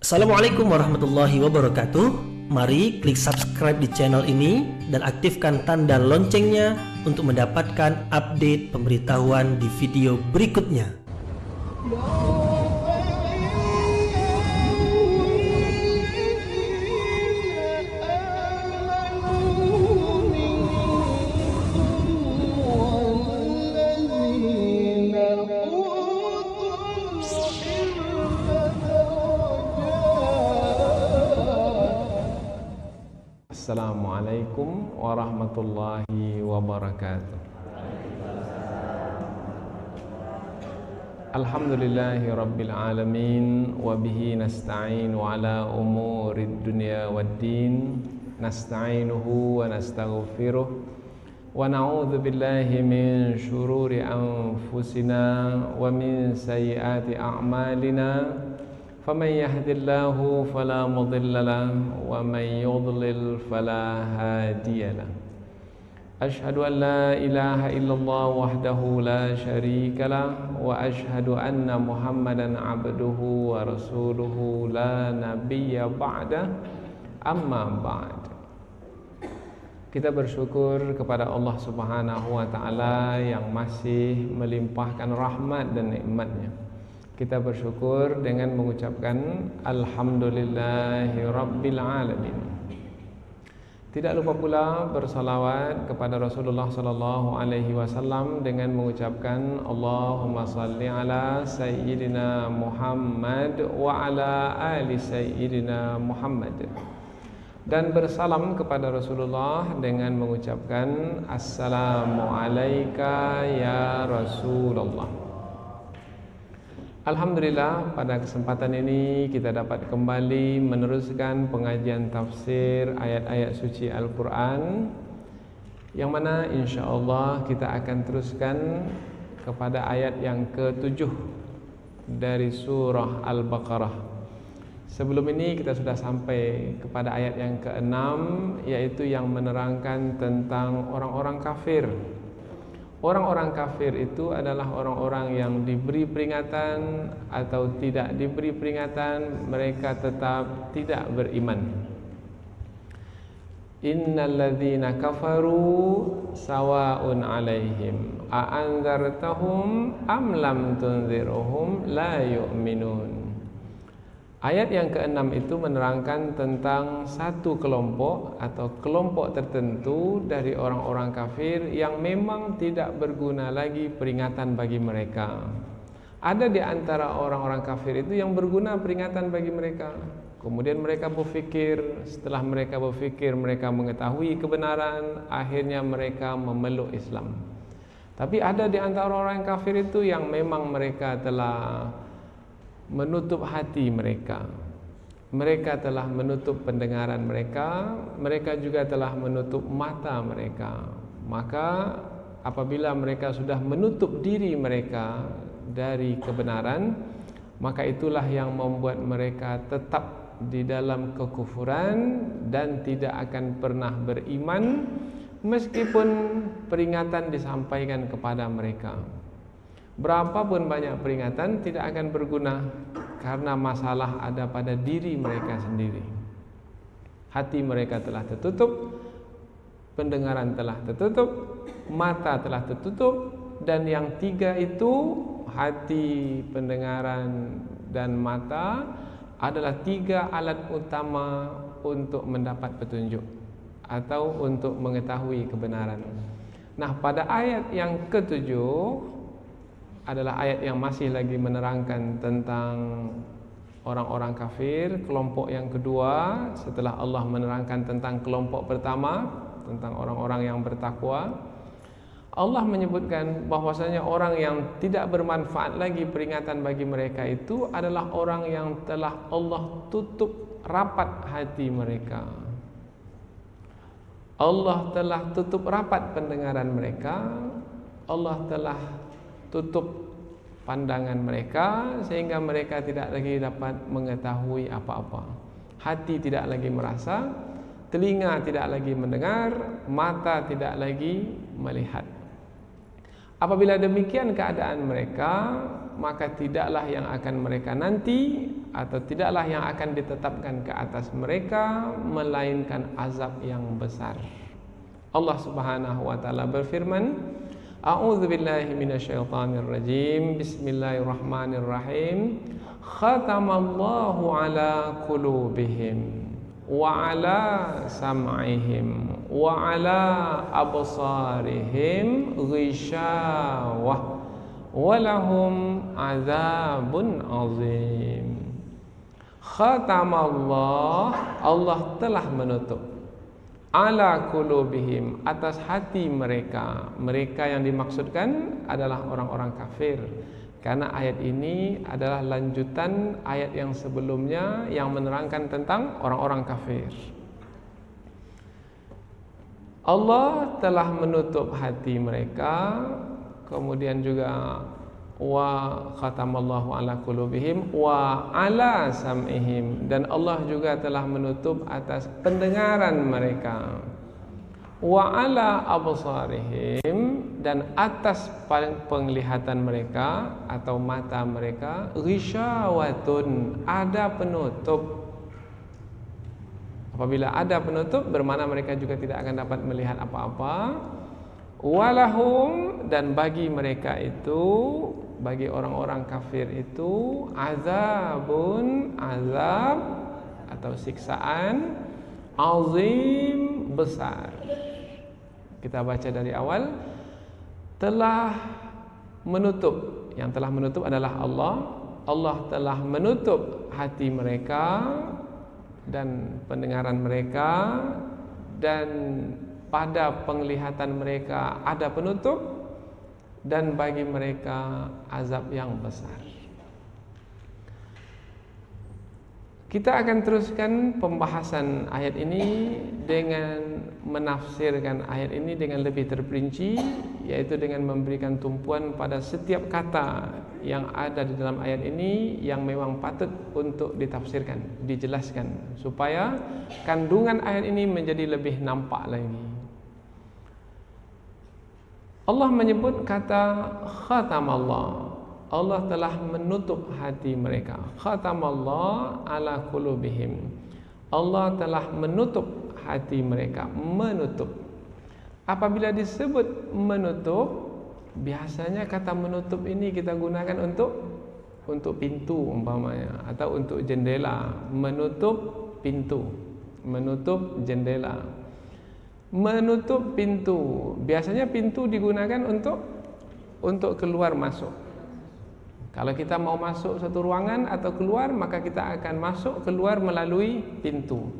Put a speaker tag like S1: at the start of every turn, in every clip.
S1: Assalamualaikum warahmatullahi wabarakatuh. Mari klik subscribe di channel ini dan aktifkan tanda loncengnya untuk mendapatkan update pemberitahuan di video berikutnya.
S2: Assalamualaikum warahmatullahi wabarakatuh. Alhamdulillahi rabbil alamin, wa bihi nasta'inu ala umurid dunya waddin, nasta'inuhu wa nastaghfiruh wa na'udzu billahi min syururi anfusina wa min sayyiati a'malina. فمن يهد الله فلا مضل له ومن يضلل فلا هادي له أشهد أن لا إله إلا الله وحده لا شريك له وأشهد أن محمدا عبده ورسوله لا نبي بعده أما بعد. Kita bersyukur kepada Allah Subhanahu wa taala yang masih melimpahkan rahmat dan nikmat-Nya. Kita bersyukur dengan mengucapkan Alhamdulillahi Rabbil Alamin. Tidak lupa pula bersalawat kepada Rasulullah sallallahu alaihi wasallam dengan mengucapkan Allahumma salli ala Sayyidina Muhammad wa ala ali Sayyidina Muhammad. Dan bersalam kepada Rasulullah dengan mengucapkan Assalamu alayka ya Rasulullah. Alhamdulillah, pada kesempatan ini kita dapat kembali meneruskan pengajian tafsir ayat-ayat suci Al-Quran, yang mana insyaAllah kita akan teruskan kepada ayat yang ke-7 dari surah Al-Baqarah. Sebelum ini kita sudah sampai kepada ayat yang ke-6, yaitu yang menerangkan tentang orang-orang kafir. Orang-orang kafir itu adalah orang-orang yang diberi peringatan atau tidak diberi peringatan, mereka tetap tidak beriman. Innal ladzina kafaru sawa'un 'alaihim a anzartahum am lam tunzirhum la yu'minun. Ayat yang ke-6 itu menerangkan tentang satu kelompok atau kelompok tertentu dari orang-orang kafir yang memang tidak berguna lagi peringatan bagi mereka. Ada di antara orang-orang kafir itu yang berguna peringatan bagi mereka. Kemudian mereka berfikir, setelah mereka berfikir, mereka mengetahui kebenaran, akhirnya mereka memeluk Islam. Tapi ada di antara orang kafir itu yang memang mereka telah menutup hati mereka. Mereka telah menutup pendengaran mereka. Mereka juga telah menutup mata mereka. Maka apabila mereka sudah menutup diri mereka dari kebenaran, maka itulah yang membuat mereka tetap di dalam kekufuran dan tidak akan pernah beriman meskipun peringatan disampaikan kepada mereka. Berapapun banyak peringatan tidak akan berguna, karena masalah ada pada diri mereka sendiri. Hati mereka telah tertutup, pendengaran telah tertutup, mata telah tertutup, dan yang tiga itu, hati, pendengaran, dan mata, adalah tiga alat utama untuk mendapat petunjuk atau untuk mengetahui kebenaran. Nah, pada ayat yang ke-7 adalah ayat yang masih lagi menerangkan tentang orang-orang kafir, kelompok yang kedua setelah Allah menerangkan tentang kelompok pertama, tentang orang-orang yang bertakwa. Allah menyebutkan bahwasanya orang yang tidak bermanfaat lagi peringatan bagi mereka itu adalah orang yang telah Allah tutup rapat hati mereka. Allah telah tutup rapat pendengaran mereka. Allah telah tutup pandangan mereka sehingga mereka tidak lagi dapat mengetahui apa-apa. Hati tidak lagi merasa, telinga tidak lagi mendengar, mata tidak lagi melihat. Apabila demikian keadaan mereka, maka tidaklah yang akan mereka nanti atau tidaklah yang akan ditetapkan ke atas mereka melainkan azab yang besar. Allah Subhanahu wa taala berfirman, A'udzubillahi minasyaitonirrajim. Bismillahirrahmanirrahim. Khatamallahu ala qulubihim wa ala sam'ihim wa ala absarihim ghishawah walahum azabun azim. Khatamallah, Allah telah menutup, ala qulubihim, atas hati mereka. Mereka yang dimaksudkan adalah orang-orang kafir, karena ayat ini adalah lanjutan ayat yang sebelumnya yang menerangkan tentang orang-orang kafir. Allah telah menutup hati mereka. Kemudian juga wa khatamallahu ala qulubihim wa ala sam'ihim, dan Allah juga telah menutup atas pendengaran mereka. Wa ala absarihim, dan atas penglihatan mereka atau mata mereka, ghishawatun, ada penutup. Apabila ada penutup, bermakna mereka juga tidak akan dapat melihat apa-apa. Walahum, dan bagi mereka itu, bagi orang-orang kafir itu, azabun, azab atau siksaan, azim, besar. Kita baca dari awal. Telah menutup, yang telah menutup adalah Allah. Allah telah menutup hati mereka dan pendengaran mereka, dan pada penglihatan mereka ada penutup, dan bagi mereka azab yang besar. Kita akan teruskan pembahasan ayat ini dengan menafsirkan ayat ini dengan lebih terperinci, yaitu dengan memberikan tumpuan pada setiap kata yang ada di dalam ayat ini yang memang patut untuk ditafsirkan, dijelaskan, supaya kandungan ayat ini menjadi lebih nampak lagi. Allah menyebut kata khatamallah, Allah telah menutup hati mereka. Khatamallah ala qulubihim, Allah telah menutup hati mereka. Menutup, apabila disebut menutup, biasanya kata menutup ini kita gunakan untuk pintu umpamanya, atau untuk jendela. Menutup pintu, menutup jendela, menutup pintu. Biasanya pintu digunakan untuk keluar masuk. Kalau kita mau masuk satu ruangan atau keluar, maka kita akan masuk keluar melalui pintu.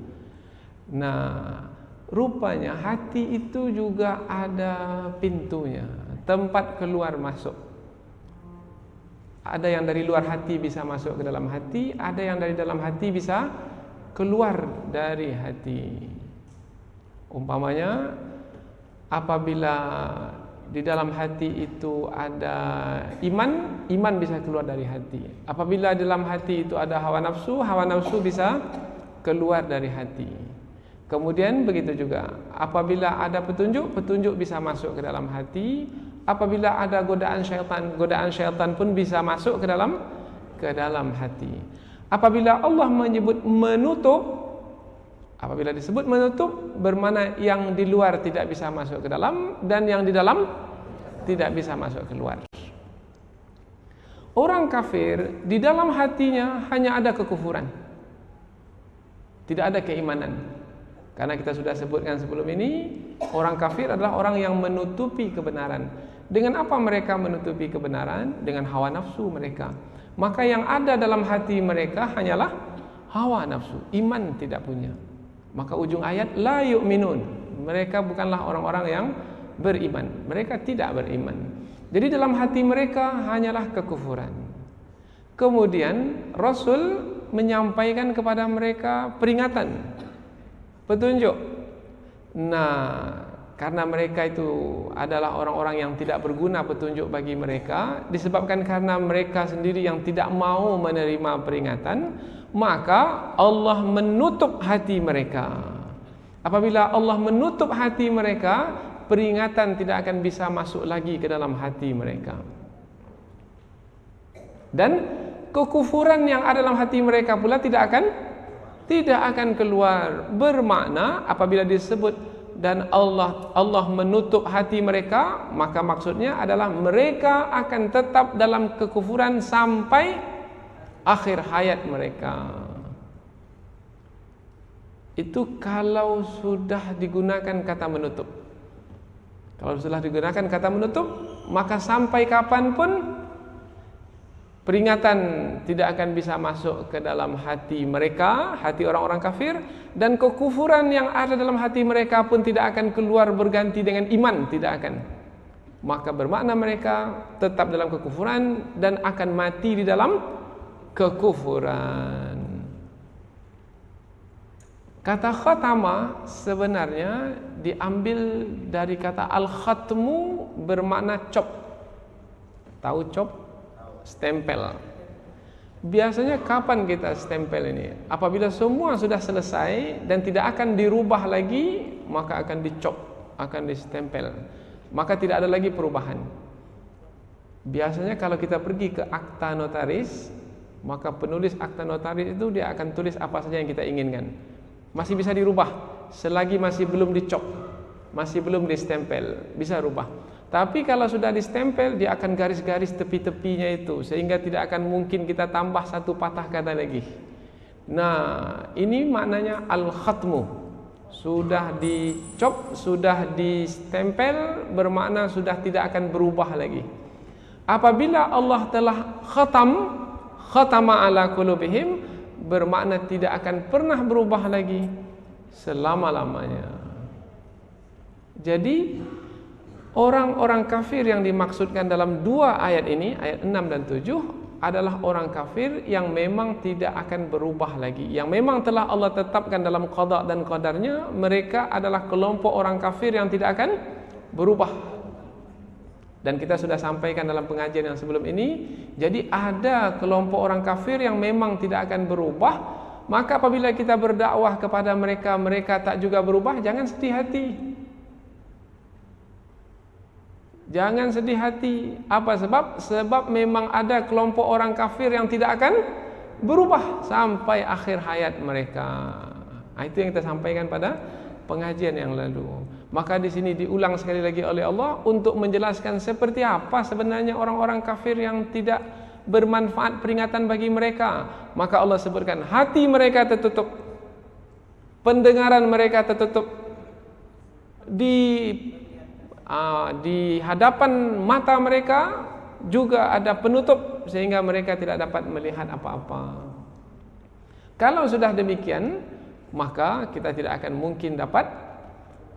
S2: Nah, rupanya hati itu juga ada pintunya, tempat keluar masuk. Ada yang dari luar hati bisa masuk ke dalam hati, ada yang dari dalam hati bisa keluar dari hati. Umpamanya, apabila di dalam hati itu ada iman, iman bisa keluar dari hati. Apabila di dalam hati itu ada hawa nafsu bisa keluar dari hati. Kemudian begitu juga, apabila ada petunjuk, petunjuk bisa masuk ke dalam hati. Apabila ada godaan syaitan pun bisa masuk ke dalam hati. Apabila Allah menyebut menutup, apabila disebut menutup, bermakna yang di luar tidak bisa masuk ke dalam, dan yang di dalam tidak bisa masuk keluar. Orang kafir, di dalam hatinya hanya ada kekufuran, tidak ada keimanan. Karena kita sudah sebutkan sebelum ini, orang kafir adalah orang yang menutupi kebenaran. Dengan apa mereka menutupi kebenaran? Dengan hawa nafsu mereka. Maka yang ada dalam hati mereka hanyalah hawa nafsu, iman tidak punya. Maka ujung ayat, la yu'minun, mereka bukanlah orang-orang yang beriman, mereka tidak beriman. Jadi dalam hati mereka hanyalah kekufuran. Kemudian Rasul menyampaikan kepada mereka peringatan, petunjuk. Nah, karena mereka itu adalah orang-orang yang tidak berguna petunjuk bagi mereka, disebabkan karena mereka sendiri yang tidak mau menerima peringatan, maka Allah menutup hati mereka. Apabila Allah menutup hati mereka, peringatan tidak akan bisa masuk lagi ke dalam hati mereka. Dan kekufuran yang ada dalam hati mereka pula tidak akan keluar. Bermakna apabila disebut dan Allah menutup hati mereka, maka maksudnya adalah mereka akan tetap dalam kekufuran sampai akhir hayat mereka. Itu kalau sudah digunakan kata menutup. Kalau sudah digunakan kata menutup, maka sampai kapanpun peringatan tidak akan bisa masuk ke dalam hati mereka, hati orang-orang kafir, dan kekufuran yang ada dalam hati mereka pun tidak akan keluar berganti dengan iman, tidak akan. Maka bermakna mereka tetap dalam kekufuran dan akan mati di dalam kekufuran. Kata khatama sebenarnya diambil dari kata al-khatmu, bermakna cop. Tahu cop? Stempel. Biasanya kapan kita stempel ini? Apabila semua sudah selesai dan tidak akan dirubah lagi, maka akan dicop, akan distempel. Maka tidak ada lagi perubahan. Biasanya kalau kita pergi ke akta notaris, maka penulis akta notaris itu dia akan tulis apa saja yang kita inginkan. Masih bisa dirubah selagi masih belum dicop, masih belum distempel, bisa rubah. Tapi kalau sudah distempel, dia akan garis-garis tepi-tepinya itu, sehingga tidak akan mungkin kita tambah satu patah kata lagi. Nah, ini maknanya al-khatmu. Sudah dicop, sudah distempel, bermakna sudah tidak akan berubah lagi. Apabila Allah telah khatama ala qulubihim, bermakna tidak akan pernah berubah lagi selama-lamanya. Jadi orang-orang kafir yang dimaksudkan dalam dua ayat ini, ayat 6 dan 7, adalah orang kafir yang memang tidak akan berubah lagi, yang memang telah Allah tetapkan dalam qada dan qadarnya. Mereka adalah kelompok orang kafir yang tidak akan berubah. Dan kita sudah sampaikan dalam pengajian yang sebelum ini, jadi ada kelompok orang kafir yang memang tidak akan berubah. Maka apabila kita berdakwah kepada mereka, mereka tak juga berubah, jangan sedih hati. Jangan sedih hati. Apa sebab? Sebab memang ada kelompok orang kafir yang tidak akan berubah sampai akhir hayat mereka. Itu yang kita sampaikan pada pengajian yang lalu. Maka di sini diulang sekali lagi oleh Allah untuk menjelaskan seperti apa sebenarnya orang-orang kafir yang tidak bermanfaat peringatan bagi mereka. Maka Allah sebutkan hati mereka tertutup, pendengaran mereka tertutup, di hadapan mata mereka juga ada penutup sehingga mereka tidak dapat melihat apa-apa. Kalau sudah demikian, maka kita tidak akan mungkin dapat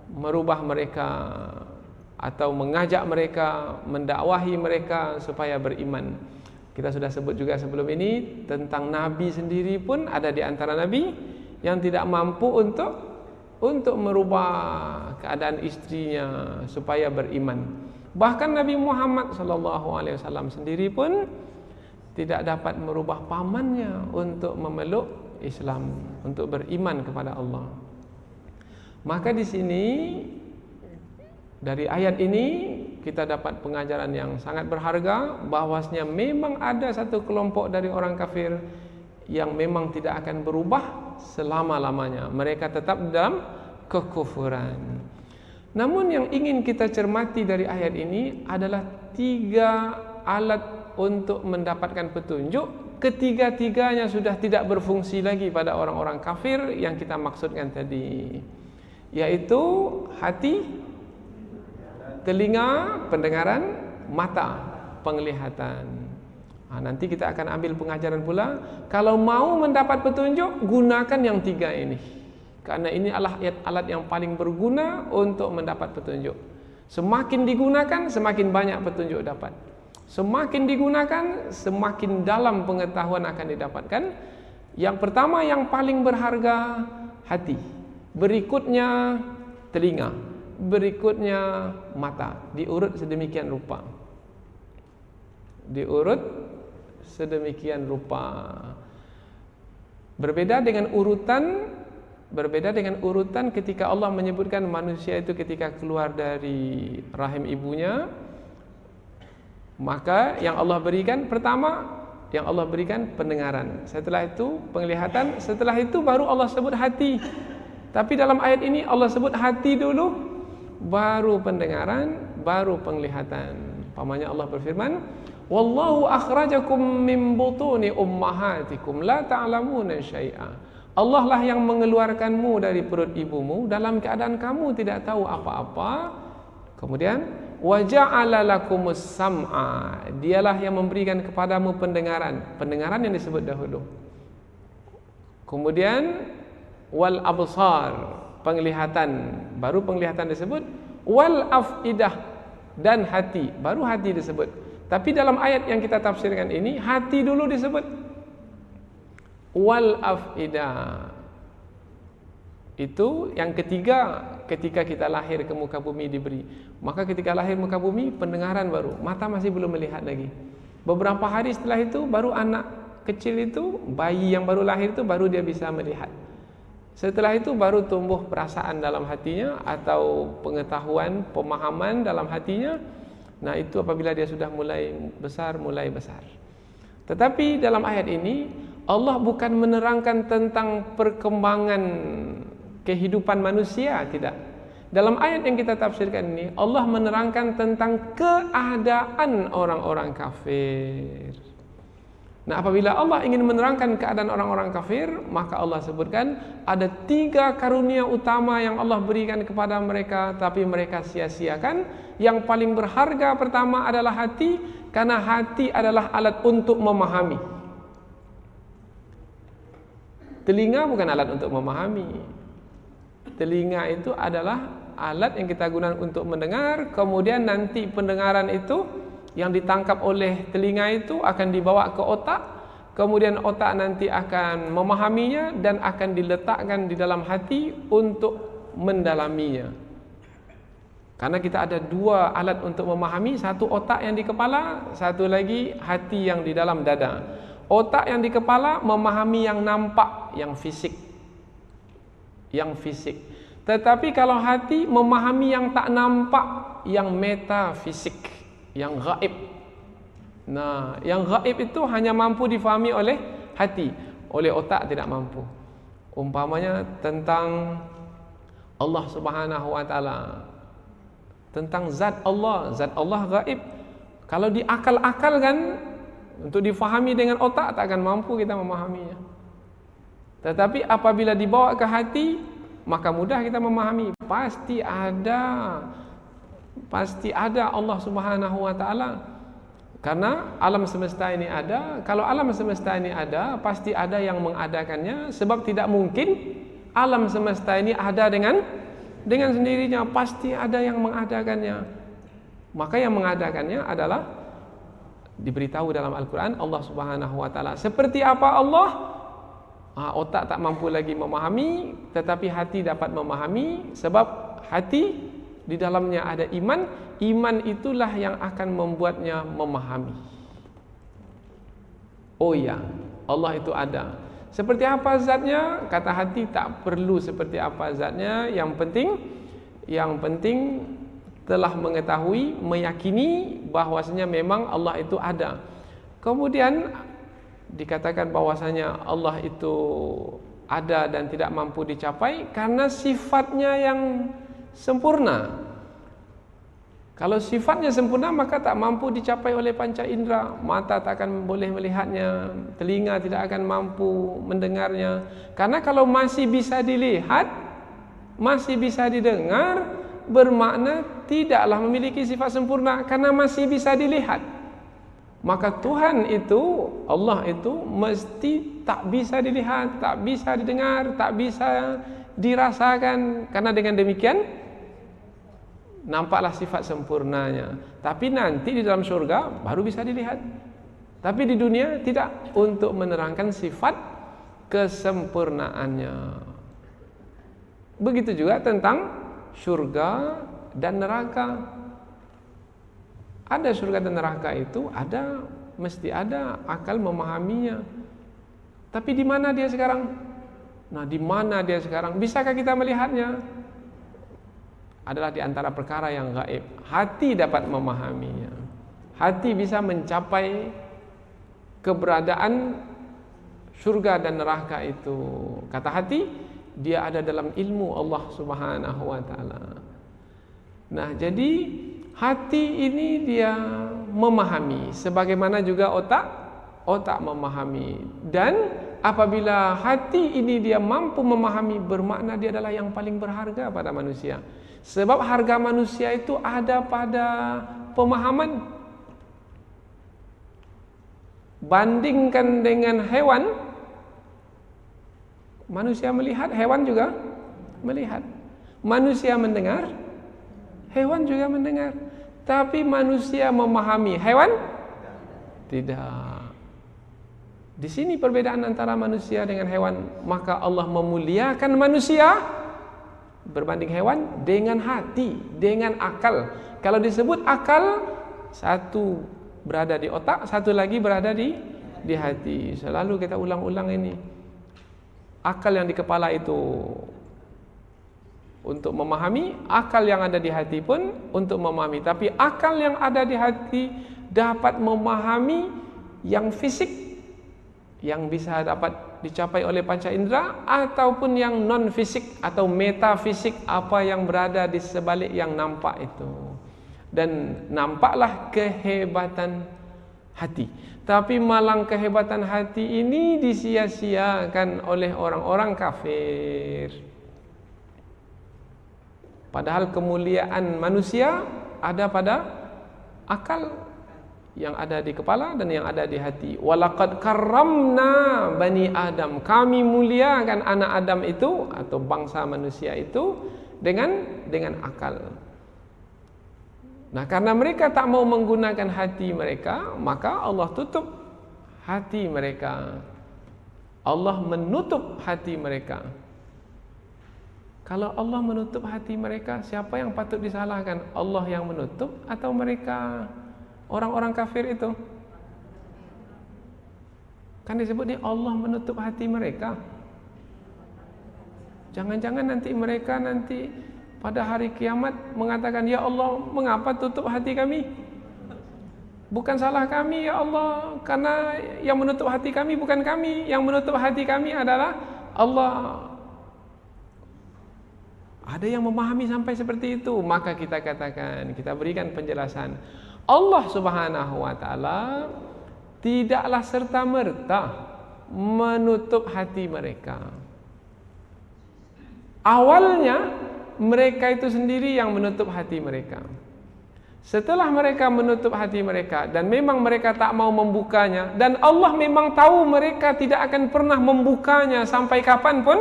S2: merubah mereka atau mengajak mereka, mendakwahi mereka supaya beriman. Kita sudah sebut juga sebelum ini tentang Nabi sendiri pun ada di antara Nabi yang tidak mampu untuk merubah keadaan istrinya supaya beriman. Bahkan Nabi Muhammad SAW sendiri pun tidak dapat merubah pamannya untuk memeluk Islam, untuk beriman kepada Allah. Maka di sini dari ayat ini kita dapat pengajaran yang sangat berharga, bahwasanya memang ada satu kelompok dari orang kafir yang memang tidak akan berubah selama-lamanya. Mereka tetap dalam kekufuran. Namun yang ingin kita cermati dari ayat ini adalah 3 alat untuk mendapatkan petunjuk. Ketiga-tiganya sudah tidak berfungsi lagi pada orang-orang kafir yang kita maksudkan tadi, yaitu hati, telinga, pendengaran, mata, penglihatan. Nanti kita akan ambil pengajaran pula. Kalau mau mendapat petunjuk, gunakan yang 3 ini, karena ini adalah alat yang paling berguna untuk mendapat petunjuk. Semakin digunakan, semakin banyak petunjuk dapat. Semakin digunakan, semakin dalam pengetahuan akan didapatkan. Yang pertama yang paling berharga, hati. Berikutnya telinga. Berikutnya mata. Diurut sedemikian rupa. Diurut sedemikian rupa. Berbeda dengan urutan ketika Allah menyebutkan manusia itu ketika keluar dari rahim ibunya. Maka yang Allah berikan pertama yang Allah berikan pendengaran. Setelah itu penglihatan, setelah itu baru Allah sebut hati. Tapi dalam ayat ini Allah sebut hati dulu, baru pendengaran, baru penglihatan. Pamannya Allah berfirman, "Wallahu akhrajakum min butuni ummahatikum la ta'lamuna syai'a." Allah lah yang mengeluarkanmu dari perut ibumu dalam keadaan kamu tidak tahu apa-apa. Kemudian wa ja'ala lakumus sam'a, dialah yang memberikan kepadamu pendengaran. Pendengaran yang disebut dahulu. Kemudian wal absar, penglihatan, baru penglihatan disebut. Wal afidah, dan hati, baru hati disebut. Tapi dalam ayat yang kita tafsirkan ini, hati dulu disebut. Wal afidah, itu yang ketiga ketika kita lahir ke muka bumi diberi. Maka ketika lahir muka bumi, pendengaran baru, mata masih belum melihat lagi. Beberapa hari setelah itu baru anak kecil itu, bayi yang baru lahir itu baru dia bisa melihat. Setelah itu baru tumbuh perasaan dalam hatinya atau pengetahuan, pemahaman dalam hatinya. Nah, itu apabila dia sudah mulai besar. Tetapi dalam ayat ini Allah bukan menerangkan tentang perkembangan kehidupan manusia, tidak. Dalam ayat yang kita tafsirkan ini, Allah menerangkan tentang keadaan orang-orang kafir. Nah, apabila Allah ingin menerangkan keadaan orang-orang kafir, maka Allah sebutkan ada 3 karunia utama yang Allah berikan kepada mereka, tapi mereka sia-siakan. Yang paling berharga pertama adalah hati, karena hati adalah alat untuk memahami. Telinga bukan alat untuk memahami. Telinga itu adalah alat yang kita gunakan untuk mendengar. Kemudian nanti pendengaran itu yang ditangkap oleh telinga itu akan dibawa ke otak. Kemudian otak nanti akan memahaminya dan akan diletakkan di dalam hati untuk mendalaminya. Karena kita ada 2 alat untuk memahami, satu otak yang di kepala, satu lagi hati yang di dalam dada. Otak yang di kepala memahami yang nampak, yang fisik. Tetapi kalau hati memahami yang tak nampak, yang metafisik, yang gaib. Nah, yang gaib itu hanya mampu difahami oleh hati, oleh otak tidak mampu. Umpamanya tentang Allah Subhanahu wa taala, tentang zat Allah gaib. Kalau diakal-akalkan untuk difahami dengan otak, tak akan mampu kita memahaminya. Tetapi apabila dibawa ke hati, maka mudah kita memahami. Pasti ada Allah Subhanahu wa taala. Karena alam semesta ini ada. Kalau alam semesta ini ada, pasti ada yang mengadakannya. Sebab tidak mungkin alam semesta ini ada dengan sendirinya. Pasti ada yang mengadakannya. Maka yang mengadakannya adalah diberitahu dalam Al-Quran, Allah Subhanahu wa taala. Seperti apa Allah? Otak tak mampu lagi memahami, tetapi hati dapat memahami. Sebab hati di dalamnya ada iman. Iman itulah yang akan membuatnya memahami. Oh ya, Allah itu ada. Seperti apa zatnya? Kata hati tak perlu seperti apa zatnya. Yang penting telah mengetahui, meyakini bahwasanya memang Allah itu ada. Kemudian dikatakan bahwasanya Allah itu ada dan tidak mampu dicapai karena sifatnya yang sempurna. Kalau sifatnya sempurna, maka tak mampu dicapai oleh panca indera. Mata tak akan boleh melihatnya, telinga tidak akan mampu mendengarnya. Karena kalau masih bisa dilihat, masih bisa didengar, bermakna tidaklah memiliki sifat sempurna, karena masih bisa dilihat. Maka Tuhan itu, Allah itu mesti tak bisa dilihat, tak bisa didengar, tak bisa dirasakan. Karena dengan demikian nampaklah sifat sempurnanya. Tapi nanti di dalam surga baru bisa dilihat. Tapi di dunia tidak, untuk menerangkan sifat kesempurnaannya. Begitu juga tentang surga dan neraka. Ada surga dan neraka itu ada, mesti ada akal memahaminya. Tapi di mana dia sekarang? Nah, di mana dia sekarang? Bisakah kita melihatnya? Adalah di antara perkara yang gaib. Hati dapat memahaminya. Hati bisa mencapai keberadaan surga dan neraka itu. Kata hati, dia ada dalam ilmu Allah Subhanahu wa taala. Nah, jadi hati ini dia memahami sebagaimana juga otak memahami. Dan apabila hati ini dia mampu memahami, bermakna dia adalah yang paling berharga pada manusia. Sebab harga manusia itu ada pada pemahaman. Bandingkan dengan hewan, manusia melihat, hewan juga melihat. Manusia mendengar, hewan juga mendengar. Tapi manusia memahami, hewan tidak. Di sini perbedaan antara manusia dengan hewan. Maka Allah memuliakan manusia berbanding hewan dengan hati, dengan akal. Kalau disebut akal, satu berada di otak, satu lagi berada di hati. Selalu kita ulang-ulang ini. Akal yang di kepala itu untuk memahami, akal yang ada di hati pun untuk memahami. Tapi akal yang ada di hati dapat memahami yang fisik, yang bisa dapat dicapai oleh panca indera, ataupun yang non fisik atau metafisik, apa yang berada di sebalik yang nampak itu. Dan nampaklah kehebatan hati. Tapi malang kehebatan hati ini disia-siakan oleh orang-orang kafir. Padahal kemuliaan manusia ada pada akal yang ada di kepala dan yang ada di hati. Walaqad karramna bani Adam. Kami muliakan anak Adam itu atau bangsa manusia itu dengan akal. Nah, karena mereka tak mau menggunakan hati mereka, maka Allah tutup hati mereka. Allah menutup hati mereka. Kalau Allah menutup hati mereka, siapa yang patut disalahkan? Allah yang menutup atau mereka orang-orang kafir itu? Kan disebut ni Allah menutup hati mereka. Jangan-jangan nanti mereka pada hari kiamat mengatakan, ya Allah, mengapa tutup hati kami? Bukan salah kami ya Allah, karena yang menutup hati kami bukan kami, yang menutup hati kami adalah Allah. Ada yang memahami sampai seperti itu, maka kita katakan, kita berikan penjelasan. Allah Subhanahu wa taala tidaklah serta-merta menutup hati mereka. Awalnya mereka itu sendiri yang menutup hati mereka. Setelah mereka menutup hati mereka dan memang mereka tak mau membukanya, dan Allah memang tahu mereka tidak akan pernah membukanya sampai kapanpun,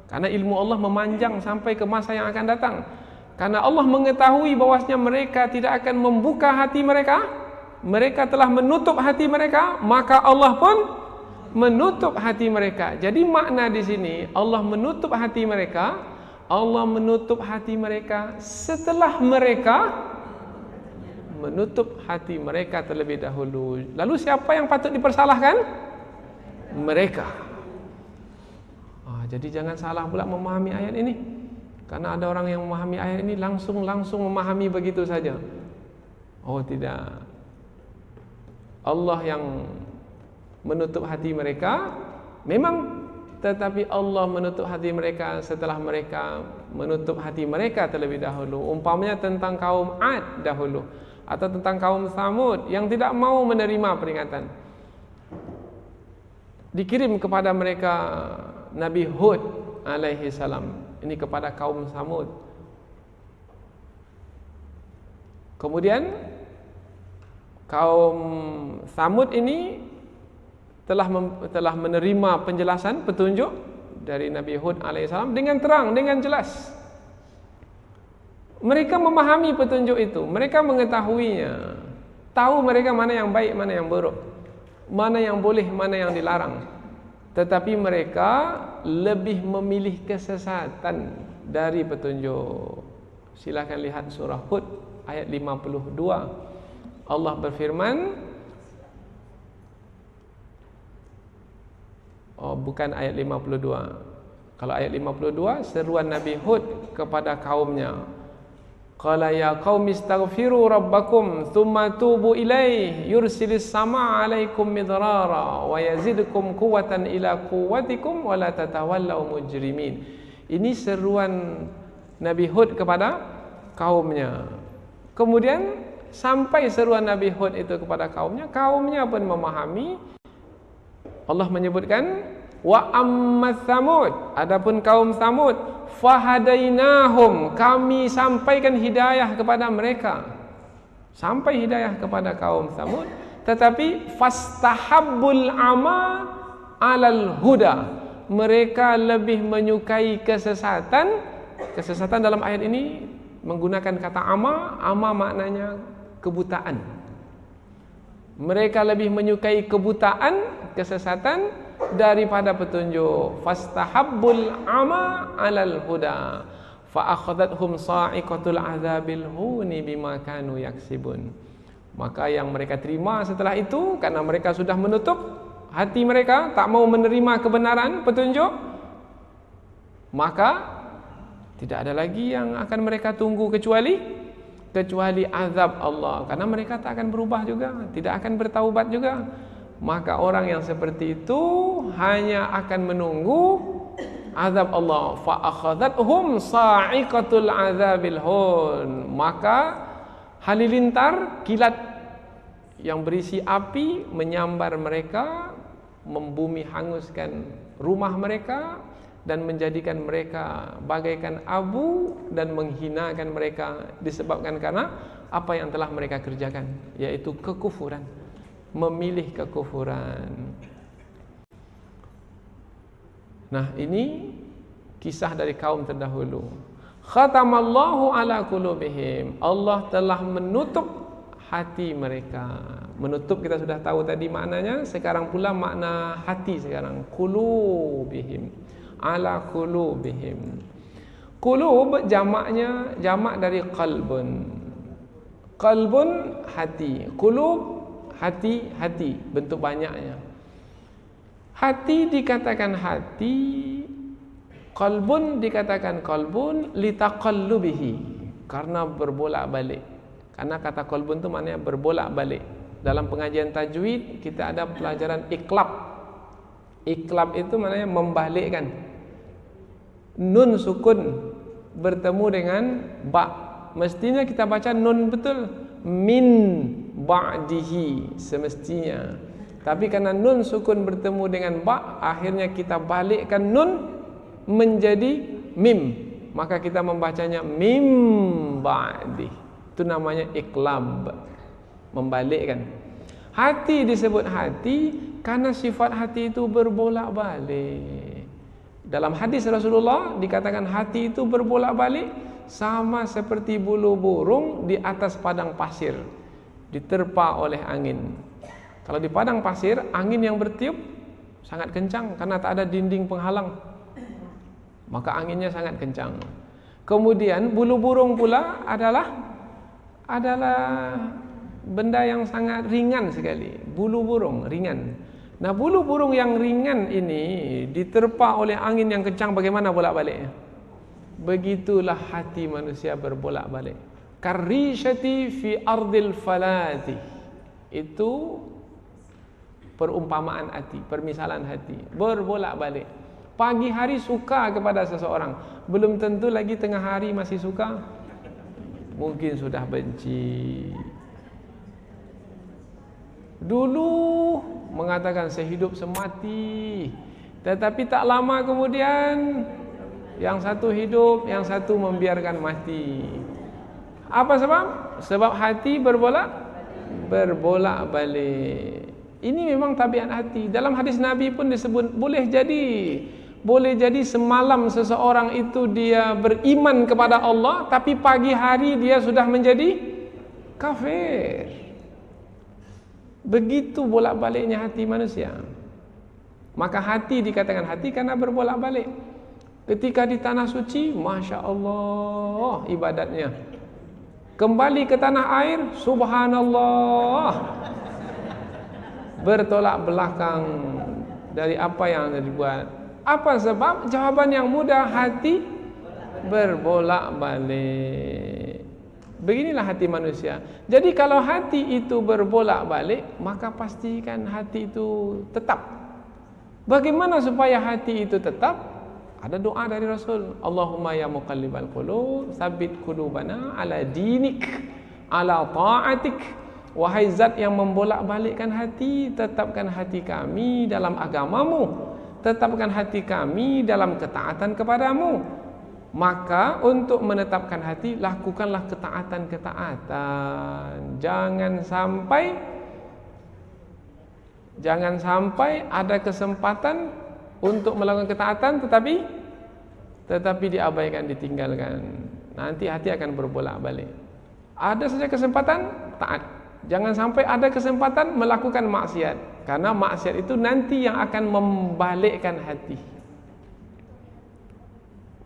S2: karena ilmu Allah memanjang sampai ke masa yang akan datang. Karena Allah mengetahui bahwasanya mereka tidak akan membuka hati mereka, mereka telah menutup hati mereka, maka Allah pun menutup hati mereka. Jadi makna di sini Allah menutup hati mereka. Allah menutup hati mereka setelah mereka menutup hati mereka terlebih dahulu. Lalu siapa yang patut dipersalahkan? Mereka. Jadi jangan salah pula memahami ayat ini. Karena ada orang yang memahami ayat ini langsung memahami begitu saja. Oh tidak. Allah yang menutup hati mereka memang, tetapi Allah menutup hati mereka setelah mereka menutup hati mereka terlebih dahulu. Umpamanya tentang kaum Ad dahulu, atau tentang kaum Tsamud yang tidak mau menerima peringatan. Dikirim kepada mereka Nabi Hud alaihi salam. Ini kepada kaum Tsamud. Kemudian kaum Tsamud ini telah menerima penjelasan, petunjuk dari Nabi Hud alaihissalam dengan terang, dengan jelas. Mereka memahami petunjuk itu, mereka mengetahuinya, tahu mereka mana yang baik, mana yang buruk, mana yang boleh, mana yang dilarang. Tetapi mereka lebih memilih kesesatan dari petunjuk. Silakan lihat surah Hud ayat 52. Allah berfirman, bukan ayat 52. Kalau ayat 52 seruan Nabi Hud kepada kaumnya. Qala ya qaumi astaghfiru rabbakum thumma tubu ilaih yursilis samaa 'alaikum midrara wa yazidkum quwwatan ila quwwatikum wa la tatawallaw mujrimin. Ini seruan Nabi Hud kepada kaumnya. Kemudian sampai seruan Nabi Hud itu kepada kaumnya pun memahami. Allah menyebutkan wa ammat Thamud, adapun kaum Thamud, fahadainahum, kami sampaikan hidayah kepada mereka. Sampai hidayah kepada kaum Thamud, tetapi fastahabbul ama 'alal huda, mereka lebih menyukai kesesatan. Kesesatan dalam ayat ini menggunakan kata ama maknanya kebutaan. Mereka lebih menyukai kebutaan, kesesatan daripada petunjuk. Fastahabbul ama 'alal huda fa akhadhathum sa'iqatul 'adzabil huni bima kanu yaksibun. Maka yang mereka terima setelah itu, karena mereka sudah menutup hati mereka, tak mau menerima kebenaran petunjuk, maka tidak ada lagi yang akan mereka tunggu kecuali azab Allah, karena mereka tak akan berubah juga, tidak akan bertaubat juga. Maka orang yang seperti itu hanya akan menunggu azab Allah. Fa akhadhathum sa'iqatul 'adzabil hun, maka halilintar kilat yang berisi api menyambar mereka, membumi hanguskan rumah mereka dan menjadikan mereka bagaikan abu dan menghinakan mereka disebabkan karena apa yang telah mereka kerjakan, yaitu kekufuran, memilih kekufuran. Nah, ini kisah dari kaum terdahulu. Khatamallahu ala qulubihim, Allah telah menutup hati mereka. Menutup kita sudah tahu tadi maknanya, sekarang pula makna hati sekarang. Qulubihim, ala qulubihim. Qulub jamak dari qalbun. Qalbun hati, qulub hati bentuk banyaknya. Hati dikatakan hati, qalbun dikatakan qalbun litaqallubihi, karena berbolak-balik. Karena kata qalbun itu maknanya berbolak-balik. Dalam pengajian tajwid kita ada pelajaran iqlab. Iqlab itu maknanya membalikkan. Nun sukun bertemu dengan ba, mestinya kita baca nun betul, min ba'dihi semestinya. Tapi karena nun sukun bertemu dengan ba, akhirnya kita balikkan nun menjadi mim, maka kita membacanya mim ba'di. Itu namanya iqlab, membalikkan. Hati disebut hati karena sifat hati itu berbolak-balik. Dalam hadis Rasulullah dikatakan hati itu berbolak-balik sama seperti bulu burung di atas padang pasir, diterpa oleh angin. Kalau di padang pasir, angin yang bertiup sangat kencang karena tak ada dinding penghalang, maka anginnya sangat kencang. Kemudian bulu burung pula adalah benda yang sangat ringan sekali. Bulu burung ringan. Nah, bulu burung yang ringan ini diterpa oleh angin yang kencang, bagaimana bolak-baliknya? Begitulah hati manusia berbolak-balik. Karishati fi ardil falati. Itu perumpamaan hati, permisalan hati, berbolak-balik. Pagi hari suka kepada seseorang, belum tentu lagi tengah hari masih suka. Mungkin sudah benci. Dulu mengatakan sehidup semati, tetapi tak lama kemudian yang satu hidup, yang satu membiarkan mati. Apa sebab? Sebab hati berbolak-balik. Ini memang tabiat hati. Dalam hadis Nabi pun disebut boleh jadi semalam seseorang itu dia beriman kepada Allah, tapi pagi hari dia sudah menjadi kafir. Begitu bolak-baliknya hati manusia. Maka hati dikatakan hati karena berbolak-balik. Ketika di tanah suci, Masya Allah ibadatnya. Kembali ke tanah air, Subhanallah, bertolak belakang dari apa yang dibuat. Apa sebab? Jawaban yang mudah, hati berbolak-balik. Beginilah hati manusia. Jadi kalau hati itu berbolak-balik, maka pastikan hati itu tetap. Bagaimana supaya hati itu tetap? Ada doa dari Rasul. Allahumma ya muqallibal qulub, tsabbit qulubana ala dinik, ala ta'atik. Wahai zat yang membolak-balikkan hati, tetapkan hati kami dalam agamamu, tetapkan hati kami dalam ketaatan kepadamu. Maka untuk menetapkan hati, lakukanlah ketaatan-ketaatan. Jangan sampai ada kesempatan untuk melakukan ketaatan tetapi diabaikan, ditinggalkan. Nanti hati akan berbolak-balik. Ada saja kesempatan taat. Jangan sampai ada kesempatan melakukan maksiat, karena maksiat itu nanti yang akan membalikkan hati.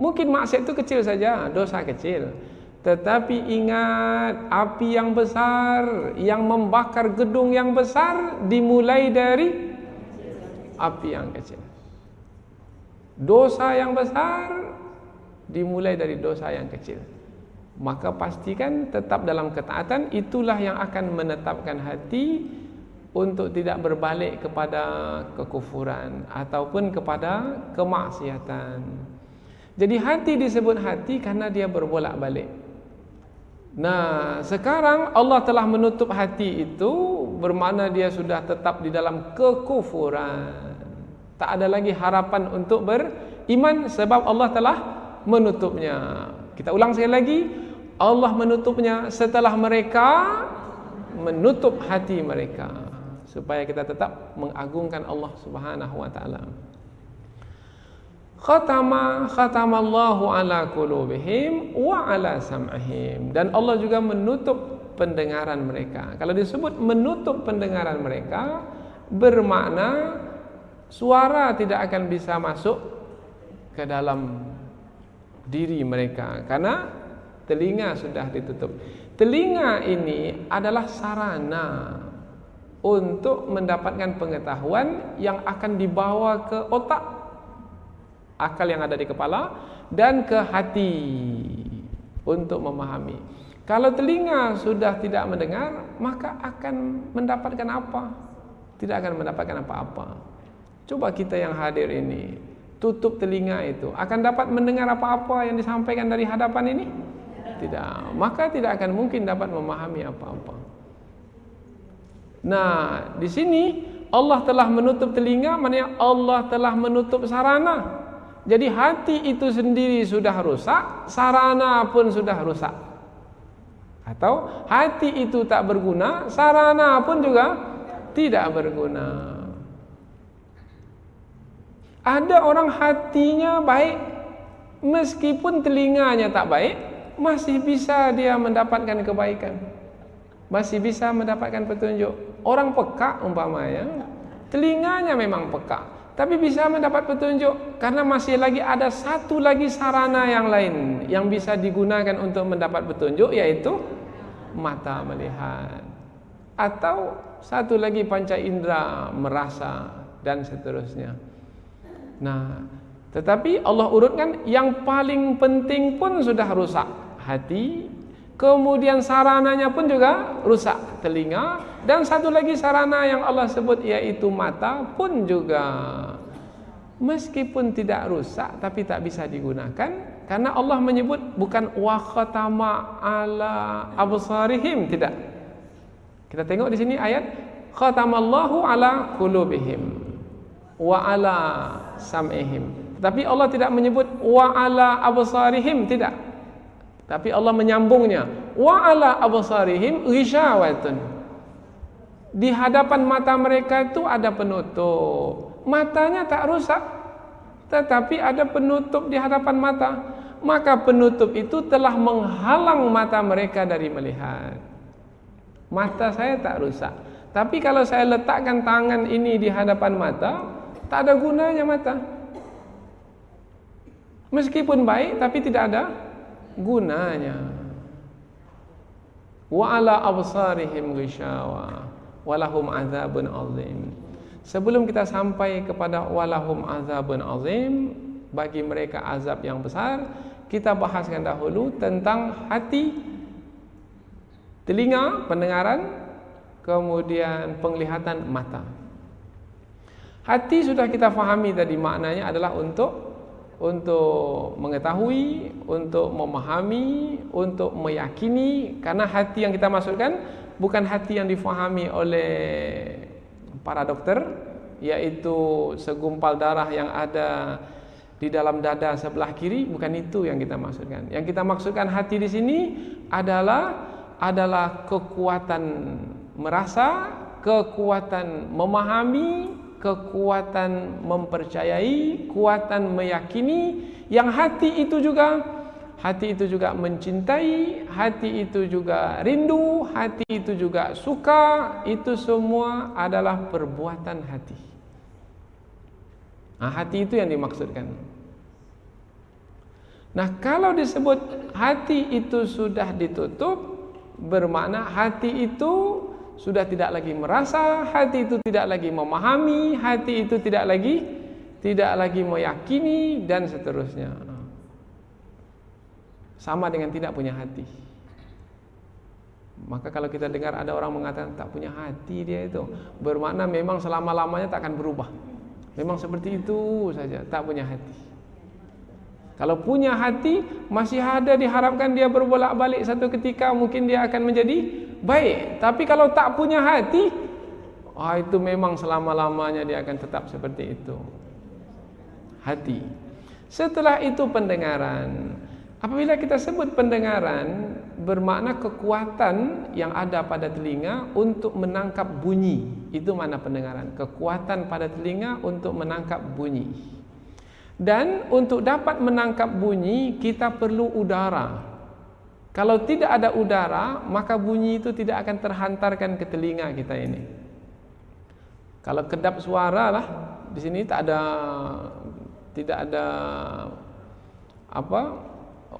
S2: Mungkin maksiat itu kecil saja, dosa kecil. Tetapi ingat, api yang besar yang membakar gedung yang besar dimulai dari api yang kecil. Dosa yang besar dimulai dari dosa yang kecil. Maka pastikan tetap dalam ketaatan, itulah yang akan menetapkan hati untuk tidak berbalik kepada kekufuran ataupun kepada kemaksiatan. Jadi hati disebut hati karena dia berbolak-balik. Nah, sekarang Allah telah menutup hati itu, bermakna dia sudah tetap di dalam kekufuran. Tak ada lagi harapan untuk beriman sebab Allah telah menutupnya. Kita ulang sekali lagi, Allah menutupnya setelah mereka menutup hati mereka, supaya kita tetap mengagungkan Allah Subhanahu wa taala. Khatamallahu ala qulubihim wa ala sam'ihim. Dan Allah juga menutup pendengaran mereka. Kalau disebut menutup pendengaran mereka, bermakna suara tidak akan bisa masuk ke dalam diri mereka karena telinga sudah ditutup. Telinga ini adalah sarana untuk mendapatkan pengetahuan yang akan dibawa ke otak, akal yang ada di kepala, dan ke hati untuk memahami. Kalau telinga sudah tidak mendengar, maka akan mendapatkan apa? Tidak akan mendapatkan apa-apa. Coba kita yang hadir ini, tutup telinga itu, akan dapat mendengar apa-apa yang disampaikan dari hadapan ini? Tidak. Maka tidak akan mungkin dapat memahami apa-apa. Nah, di sini Allah telah menutup telinga, maknanya Allah telah menutup sarana. Jadi hati itu sendiri sudah rusak, sarana pun sudah rusak. Atau hati itu tak berguna, sarana pun juga tidak berguna. Ada orang hatinya baik, meskipun telinganya tak baik, masih bisa dia mendapatkan kebaikan, masih bisa mendapatkan petunjuk. Orang peka umpamanya, telinganya memang peka, tapi bisa mendapat petunjuk karena masih lagi ada satu lagi sarana yang lain yang bisa digunakan untuk mendapat petunjuk, yaitu mata melihat, atau satu lagi panca indera merasa, dan seterusnya. Nah, tetapi Allah urutkan yang paling penting pun sudah rusak, hati. Kemudian sarananya pun juga rusak, telinga. Dan satu lagi sarana yang Allah sebut, yaitu mata, pun juga meskipun tidak rusak tapi tak bisa digunakan, karena Allah menyebut bukan wa khatama ala absarihim, tidak. Kita tengok di sini ayat khatamallahu ala qulubihim wa ala sam'ihim. Tapi Allah tidak menyebut wa ala absarihim, tidak. Tapi Allah menyambungnya, wa ala absarihim ghishawatun. Di hadapan mata mereka itu ada penutup. Matanya tak rusak, tetapi ada penutup di hadapan mata. Maka penutup itu telah menghalang mata mereka dari melihat. Mata saya tak rusak, tapi kalau saya letakkan tangan ini di hadapan mata, tak ada gunanya mata. Meskipun baik, tapi tidak ada gunanya. Wa ala absarihim ghishawa walahum azabun azim. Sebelum kita sampai kepada walahum azabun azim, bagi mereka azab yang besar, kita bahaskan dahulu tentang hati Telinga, pendengaran, kemudian penglihatan, mata. Hati sudah kita fahami tadi, maknanya adalah untuk mengetahui, untuk memahami, untuk meyakini. Karena hati yang kita maksudkan bukan hati yang difahami oleh para dokter, yaitu segumpal darah yang ada di dalam dada sebelah kiri. Bukan itu yang kita maksudkan. Yang kita maksudkan hati di sini adalah kekuatan merasa, kekuatan memahami, kekuatan mempercayai, kekuatan meyakini, yang hati itu juga mencintai, hati itu juga rindu, hati itu juga suka. Itu semua adalah perbuatan hati. Nah, hati itu yang dimaksudkan. Nah, kalau disebut hati itu sudah ditutup, bermakna hati itu sudah tidak lagi merasa, hati itu tidak lagi memahami, hati itu tidak lagi meyakini, dan seterusnya. Sama dengan tidak punya hati. Maka kalau kita dengar ada orang mengatakan tak punya hati, dia itu bermakna memang selama-lamanya tak akan berubah. Memang seperti itu saja, tak punya hati. Kalau punya hati, masih ada diharapkan dia berbolak-balik, satu ketika mungkin dia akan menjadi baik. Tapi kalau tak punya hati, itu memang selama-lamanya dia akan tetap seperti itu. Hati. Setelah itu pendengaran. Apabila kita sebut pendengaran, bermakna kekuatan yang ada pada telinga untuk menangkap bunyi. Itu makna pendengaran. Kekuatan pada telinga untuk menangkap bunyi. Dan untuk dapat menangkap bunyi, kita perlu udara. Kalau tidak ada udara, maka bunyi itu tidak akan terhantarkan ke telinga kita ini. Kalau kedap suara lah, di sini tidak ada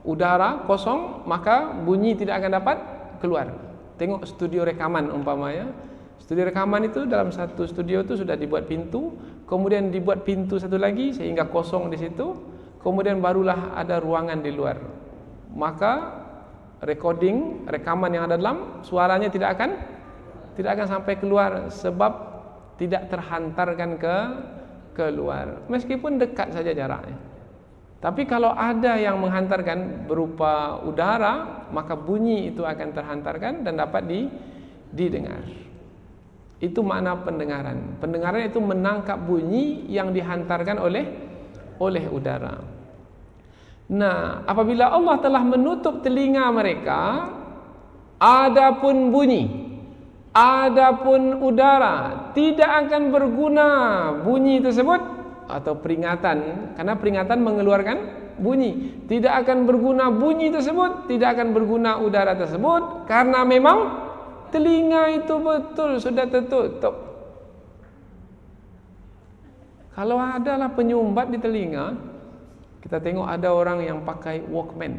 S2: udara, kosong, maka bunyi tidak akan dapat keluar. Tengok studio rekaman umpamanya. Studio rekaman itu dalam satu studio itu sudah dibuat pintu, kemudian dibuat pintu satu lagi sehingga kosong di situ, kemudian barulah ada ruangan di luar. Maka rekaman yang ada dalam, suaranya tidak akan sampai keluar sebab tidak terhantarkan ke luar, meskipun dekat saja jaraknya. Tapi kalau ada yang menghantarkan berupa udara, maka bunyi itu akan terhantarkan dan dapat didengar. Itu makna pendengaran. Pendengaran itu menangkap bunyi yang dihantarkan oleh udara. Nah, apabila Allah telah menutup telinga mereka, adapun bunyi, adapun udara, tidak akan berguna bunyi tersebut atau peringatan, karena peringatan mengeluarkan bunyi. Tidak akan berguna bunyi tersebut, tidak akan berguna udara tersebut, karena memang telinga itu betul sudah tertutup. Kalau adalah penyumbat di telinga, kita tengok ada orang yang pakai Walkman.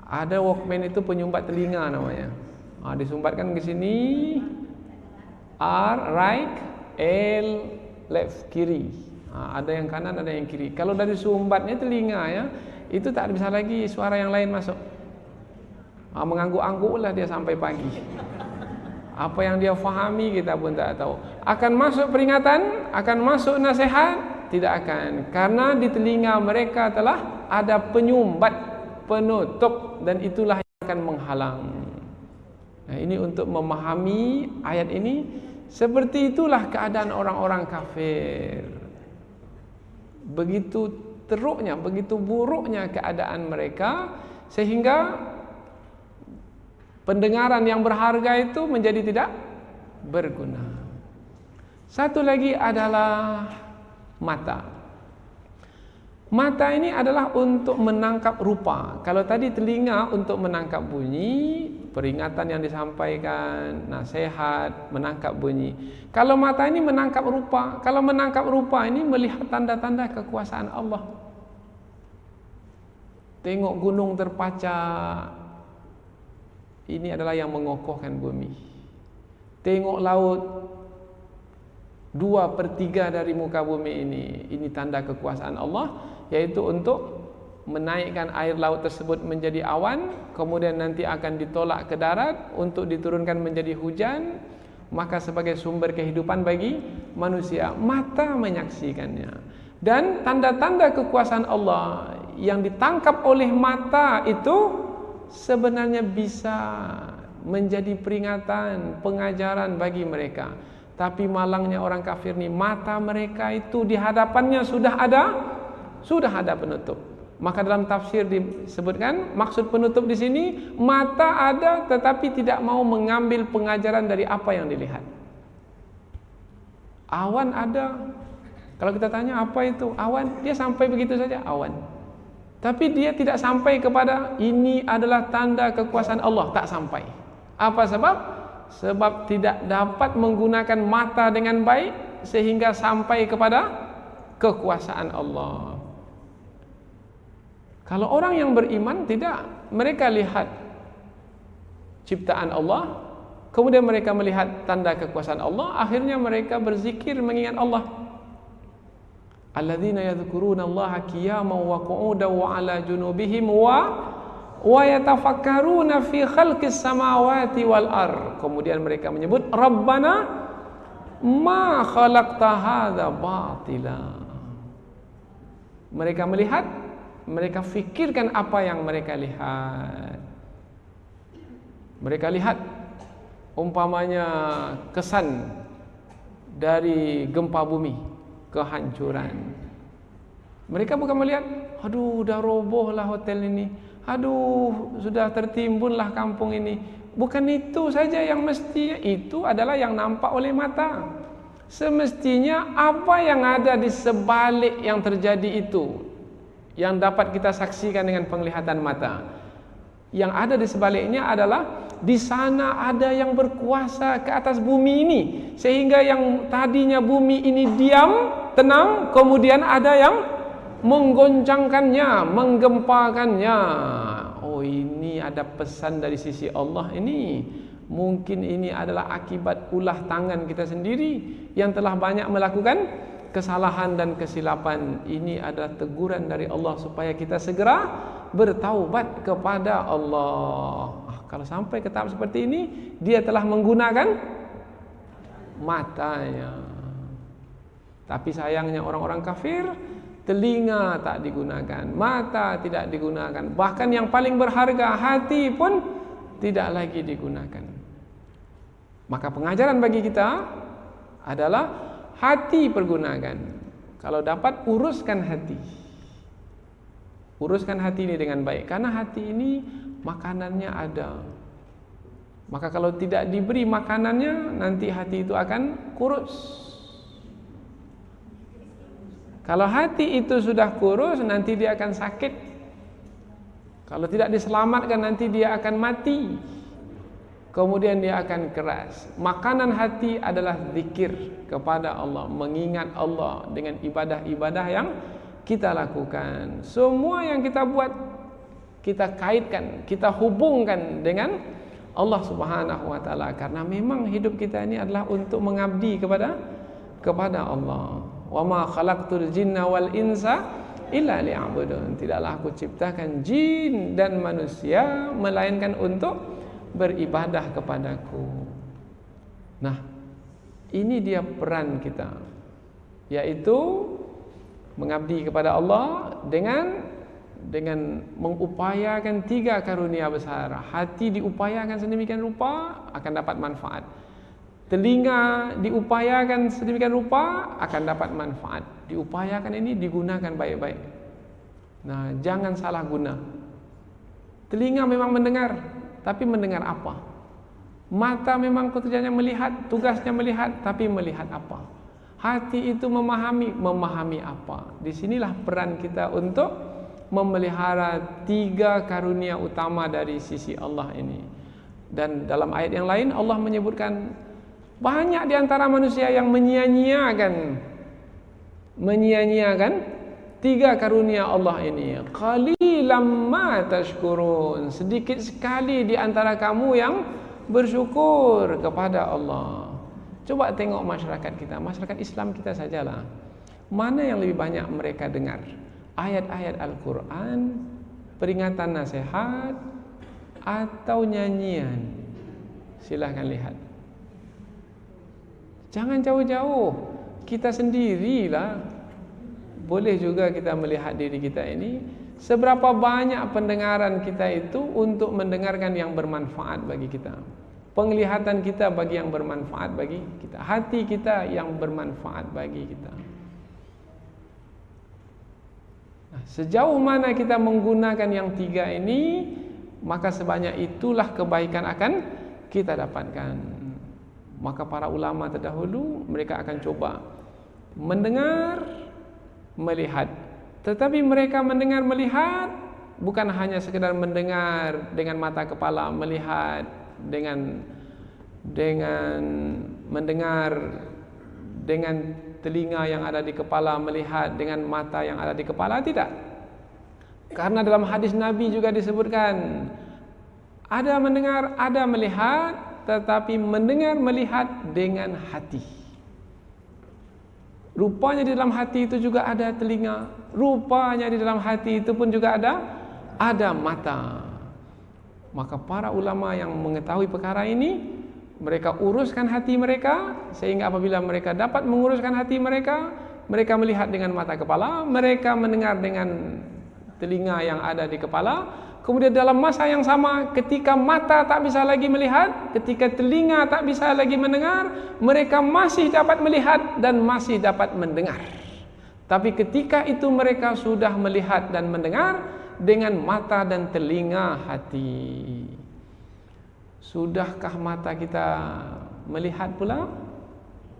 S2: Ada Walkman itu penyumbat telinga namanya. Disumbatkan ke sini, R right, L left kiri. Ada yang kanan, ada yang kiri. Kalau dari sumbatnya telinga ya, itu tak bisa lagi suara yang lain masuk. Mengangguk-angguklah dia sampai pagi. Apa yang dia fahami kita pun tak tahu. Akan masuk peringatan, akan masuk nasihat, tidak akan. Karena di telinga mereka telah ada penyumbat, penutup, dan itulah yang akan menghalang. Nah, ini untuk memahami ayat ini. Seperti itulah keadaan orang-orang kafir. Begitu teruknya, begitu buruknya keadaan mereka, sehingga pendengaran yang berharga itu menjadi tidak berguna. Satu lagi adalah mata. Mata ini adalah untuk menangkap rupa. Kalau tadi telinga untuk menangkap bunyi, peringatan yang disampaikan, nasihat, menangkap bunyi. Kalau mata ini menangkap rupa. Kalau menangkap rupa ini melihat tanda-tanda kekuasaan Allah. Tengok gunung terpacak, ini adalah yang mengokohkan bumi. Tengok laut, 2/3 dari muka bumi ini tanda kekuasaan Allah, yaitu untuk menaikkan air laut tersebut menjadi awan, kemudian nanti akan ditolak ke darat untuk diturunkan menjadi hujan, maka sebagai sumber kehidupan bagi manusia, mata menyaksikannya. Dan tanda-tanda kekuasaan Allah yang ditangkap oleh mata itu sebenarnya bisa menjadi peringatan, pengajaran bagi mereka. Tapi malangnya orang kafir ni, mata mereka itu di hadapannya sudah ada penutup. Maka dalam tafsir disebutkan maksud penutup di sini, mata ada tetapi tidak mau mengambil pengajaran dari apa yang dilihat. Awan ada. Kalau kita tanya apa itu awan, dia sampai begitu saja, awan. Tapi dia tidak sampai kepada ini adalah tanda kekuasaan Allah, tak sampai. Apa sebab? Sebab tidak dapat menggunakan mata dengan baik sehingga sampai kepada kekuasaan Allah. Kalau orang yang beriman tidak, mereka lihat ciptaan Allah, kemudian mereka melihat tanda kekuasaan Allah, akhirnya mereka berzikir mengingat Allah. Alladzina yadhkuruna Allaha qiyaman wa qu'udan wa 'ala junubihim wa yatafakkaruna fi khalqis samawati wal ard. Kemudian mereka menyebut Rabbana ma khalaqta hadza batila. Mereka melihat, mereka fikirkan apa yang mereka lihat. Mereka lihat umpamanya kesan dari gempa bumi, kehancuran. Mereka bukan melihat, aduh dah robohlah hotel ini, aduh sudah tertimbunlah kampung ini. Bukan itu saja yang mestinya, itu adalah yang nampak oleh mata. Semestinya apa yang ada di sebalik yang terjadi itu, yang dapat kita saksikan dengan penglihatan mata. Yang ada di sebaliknya adalah di sana ada yang berkuasa ke atas bumi ini, sehingga yang tadinya bumi ini diam, tenang, kemudian ada yang menggoncangkannya, menggempakannya. Oh, ini ada pesan dari sisi Allah ini. Mungkin ini adalah akibat ulah tangan kita sendiri yang telah banyak melakukan kesalahan dan kesilapan. Ini adalah teguran dari Allah supaya kita segera bertaubat kepada Allah. Kalau sampai ke tahap seperti ini, dia telah menggunakan matanya. Tapi sayangnya orang-orang kafir, telinga tak digunakan, mata tidak digunakan, bahkan yang paling berharga, hati pun tidak lagi digunakan. Maka pengajaran bagi kita adalah hati pergunakan. Kalau dapat, uruskan hati. Uruskan hati ini dengan baik, karena hati ini makanannya ada. Maka kalau tidak diberi makanannya, nanti hati itu akan kurus. Kalau hati itu sudah kurus, nanti dia akan sakit. Kalau tidak diselamatkan, nanti dia akan mati. Kemudian dia akan keras. Makanan hati adalah zikir kepada Allah, mengingat Allah dengan ibadah-ibadah yang kita lakukan. Semua yang kita buat, kita kaitkan, kita hubungkan dengan Allah Subhanahu wa taala, karena memang hidup kita ini adalah untuk mengabdi kepada Allah. Wa ma khalaqtul jinna wal insa illa liya'budun. Tidaklah aku ciptakan jin dan manusia melainkan untuk beribadah kepadaku. Nah, ini dia peran kita, yaitu mengabdi kepada Allah dengan mengupayakan 3 karunia besar. Hati diupayakan sedemikian rupa akan dapat manfaat. Telinga diupayakan sedemikian rupa akan dapat manfaat. Diupayakan ini digunakan baik-baik. Nah, jangan salah guna. Telinga memang mendengar, tapi mendengar apa? Mata memang kerjanya melihat, tugasnya melihat, tapi melihat apa? Hati itu memahami apa? Disinilah peran kita untuk memelihara 3 karunia utama dari sisi Allah ini. Dan dalam ayat yang lain Allah menyebutkan banyak di antara manusia yang menyia-nyiakan 3 karunia Allah ini. Qalilam ma tashkurun. Sedikit sekali di antara kamu yang bersyukur kepada Allah. Coba tengok masyarakat kita, masyarakat Islam kita sajalah. Mana yang lebih banyak mereka dengar? ayat-ayat Al-Quran, peringatan nasihat, atau nyanyian. Silahkan lihat. Jangan jauh-jauh, kita sendirilah. Boleh juga kita melihat diri kita ini, seberapa banyak pendengaran kita itu untuk mendengarkan yang bermanfaat bagi kita, penglihatan kita bagi yang bermanfaat bagi kita, hati kita yang bermanfaat bagi kita. Nah, sejauh mana kita menggunakan yang tiga ini, maka sebanyak itulah kebaikan akan kita dapatkan. Maka para ulama terdahulu, mereka akan coba mendengar, melihat. Tetapi mereka mendengar, melihat bukan hanya sekedar mendengar dengan mata kepala, melihat dengan mendengar dengan telinga yang ada di kepala, melihat dengan mata yang ada di kepala, tidak. Karena dalam hadis Nabi juga disebutkan, ada mendengar, ada melihat, tetapi mendengar, melihat dengan hati. Rupanya di dalam hati itu juga ada telinga, rupanya di dalam hati itu pun juga ada mata. Maka para ulama yang mengetahui perkara ini, mereka uruskan hati mereka, sehingga apabila mereka dapat menguruskan hati mereka, mereka melihat dengan mata kepala, mereka mendengar dengan telinga yang ada di kepala. Kemudian dalam masa yang sama, ketika mata tak bisa lagi melihat, ketika telinga tak bisa lagi mendengar, mereka masih dapat melihat dan masih dapat mendengar. Tapi ketika itu mereka sudah melihat dan mendengar dengan mata dan telinga hati. Sudahkah mata kita melihat pula?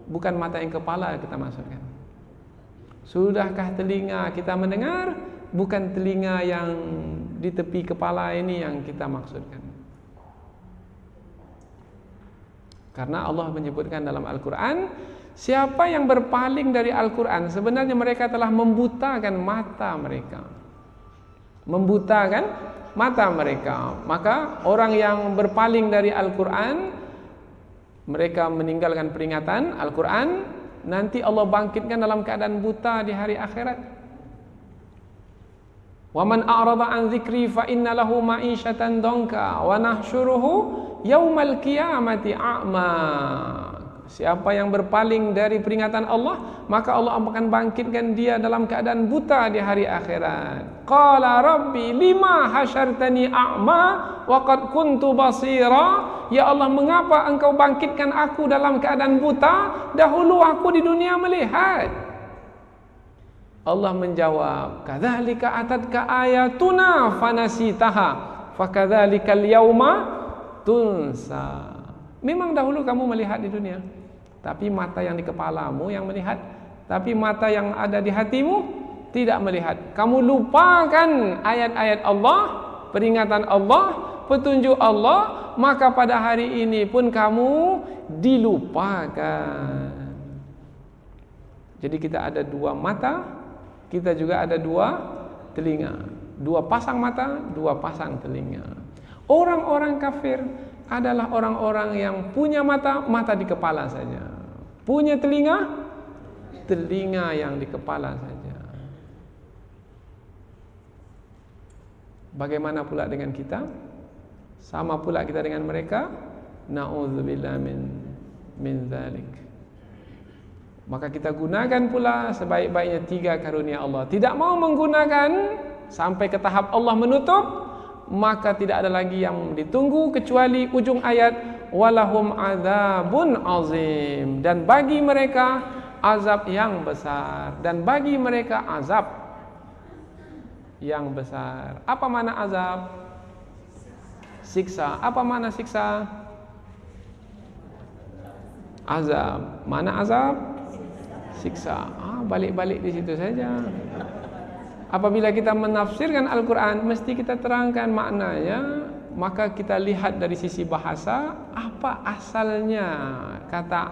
S2: Bukan mata yang kepala kita maksudkan. Sudahkah telinga kita mendengar? Bukan telinga yang di tepi kepala ini yang kita maksudkan. Karena Allah menyebutkan dalam Al-Quran, siapa yang berpaling dari Al-Quran, sebenarnya mereka telah membutakan mata mereka. Membutakan mata mereka. Maka orang yang berpaling dari Al-Quran, mereka meninggalkan peringatan Al-Quran, nanti Allah bangkitkan dalam keadaan buta di hari akhirat. Wa man a'rada an dzikri fa inna lahu ma'isyatan dhanka wa nahsyuruhu yaumal qiyamati a'ma. Siapa yang berpaling dari peringatan Allah, maka Allah akan bangkitkan dia dalam keadaan buta di hari akhirat. Qala rabbi lima hasyartani a'ma wa qad kuntu basira. Ya Allah, mengapa engkau bangkitkan aku dalam keadaan buta, dahulu aku di dunia melihat? Allah menjawab, kadzalika atatka ayatuna fanasitaha fakadzalikal yauma tunsa. Memang dahulu kamu melihat di dunia, tapi mata yang di kepalamu yang melihat, tapi mata yang ada di hatimu tidak melihat. Kamu lupakan ayat-ayat Allah, peringatan Allah, petunjuk Allah, maka pada hari ini pun kamu dilupakan. Jadi kita ada dua mata, kita juga ada dua telinga, dua pasang mata, dua pasang telinga. Orang-orang kafir adalah orang-orang yang punya mata, mata di kepala saja, punya telinga, telinga yang di kepala saja. Bagaimana pula dengan kita? Sama pula kita dengan mereka? Na'udzubillah min dzalik. Maka kita gunakan pula sebaik-baiknya tiga karunia Allah. Tidak mau menggunakan sampai ke tahap Allah menutup, maka tidak ada lagi yang ditunggu kecuali ujung ayat, walahum adzabun azim, dan bagi mereka azab yang besar, dan bagi mereka azab yang besar. Apa mana azab? Siksa. Apa mana siksa? Azab. Mana azab? Siksa. Balik-balik di situ saja. Apabila kita menafsirkan Al-Quran, mesti kita terangkan maknanya. Maka kita lihat dari sisi bahasa, apa asalnya kata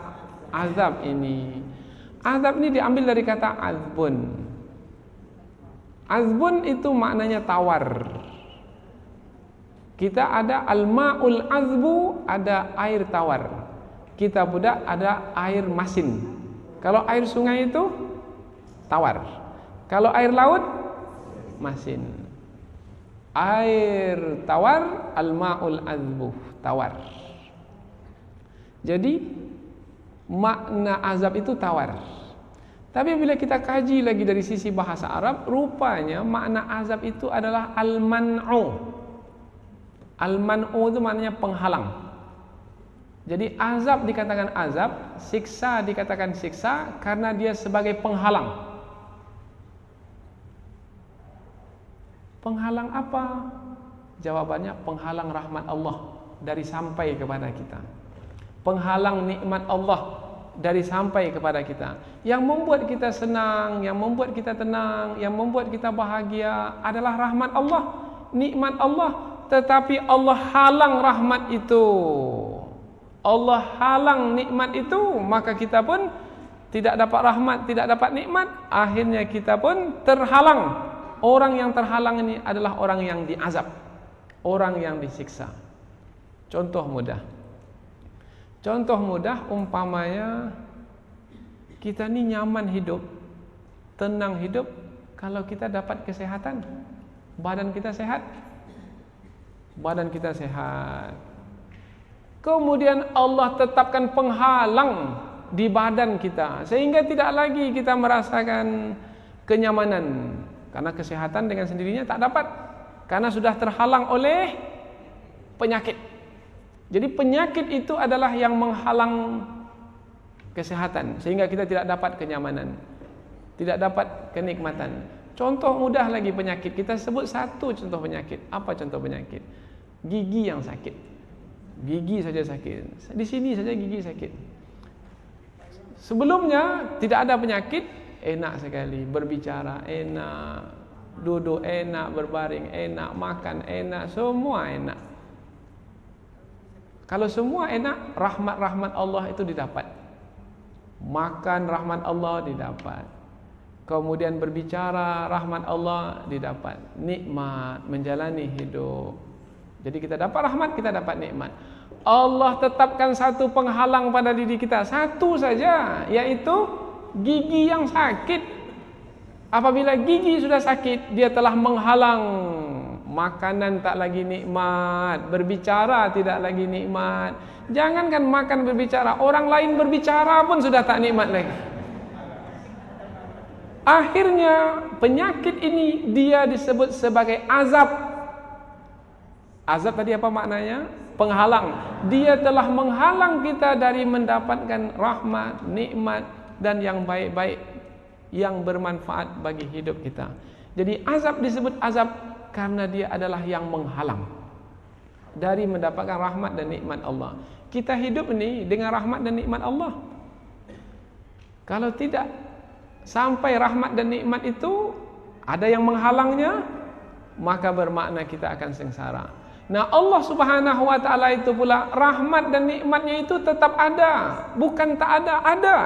S2: azab ini. Azab ini diambil dari kata azbun. Azbun itu maknanya tawar. Kita ada al-ma'ul azbu, ada air tawar. Kita pula ada air masin. Kalau air sungai itu tawar. Kalau air laut masin. Air tawar, al-ma'ul azbuh, tawar. Jadi makna azab itu tawar. Tapi bila kita kaji lagi dari sisi bahasa Arab, rupanya makna azab itu adalah al-man'u. Al-man'u itu maknanya penghalang. Jadi azab dikatakan azab, siksa dikatakan siksa karena dia sebagai penghalang. Penghalang apa? Jawabannya penghalang rahmat Allah dari sampai kepada kita. Penghalang nikmat Allah dari sampai kepada kita. Yang membuat kita senang, yang membuat kita tenang, yang membuat kita bahagia adalah rahmat Allah, nikmat Allah. Tetapi Allah halang rahmat itu, Allah halang nikmat itu, maka kita pun tidak dapat rahmat, tidak dapat nikmat. Akhirnya kita pun terhalang. Orang yang terhalang ini adalah orang yang diazab, orang yang disiksa. Contoh mudah umpamanya kita ni nyaman hidup, tenang hidup kalau kita dapat kesehatan. Badan kita sehat. Kemudian Allah tetapkan penghalang di badan kita sehingga tidak lagi kita merasakan kenyamanan. Karena kesehatan dengan sendirinya tak dapat, karena sudah terhalang oleh penyakit. Jadi penyakit itu adalah yang menghalang kesehatan, sehingga kita tidak dapat kenyamanan, tidak dapat kenikmatan. Contoh mudah lagi penyakit, kita sebut satu contoh penyakit. Apa contoh penyakit? Gigi yang sakit. Gigi saja sakit. Di sini saja gigi sakit. Sebelumnya tidak ada penyakit, enak sekali, berbicara enak, duduk enak, berbaring enak, makan enak, semua enak. Kalau semua enak, rahmat-rahmat Allah itu didapat. Makan rahmat Allah didapat. Kemudian berbicara rahmat Allah didapat. Nikmat menjalani hidup. Jadi kita dapat rahmat, kita dapat nikmat. Allah tetapkan satu penghalang pada diri kita, satu saja, yaitu gigi yang sakit. Apabila gigi sudah sakit, dia telah menghalang. Makanan tak lagi nikmat, berbicara tidak lagi nikmat. Jangankan makan berbicara, orang lain berbicara pun sudah tak nikmat lagi. Akhirnya penyakit ini dia disebut sebagai azab. Azab tadi apa maknanya? Penghalang. Dia telah menghalang kita dari mendapatkan rahmat, nikmat dan yang baik-baik yang bermanfaat bagi hidup kita. Jadi azab disebut azab karena dia adalah yang menghalang dari mendapatkan rahmat dan nikmat Allah. Kita hidup ini dengan rahmat dan nikmat Allah. Kalau tidak sampai rahmat dan nikmat itu ada yang menghalangnya, maka bermakna kita akan sengsara. Nah, Allah Subhanahu wa taala itu pula rahmat dan nikmatnya itu tetap ada, bukan tak ada, ada.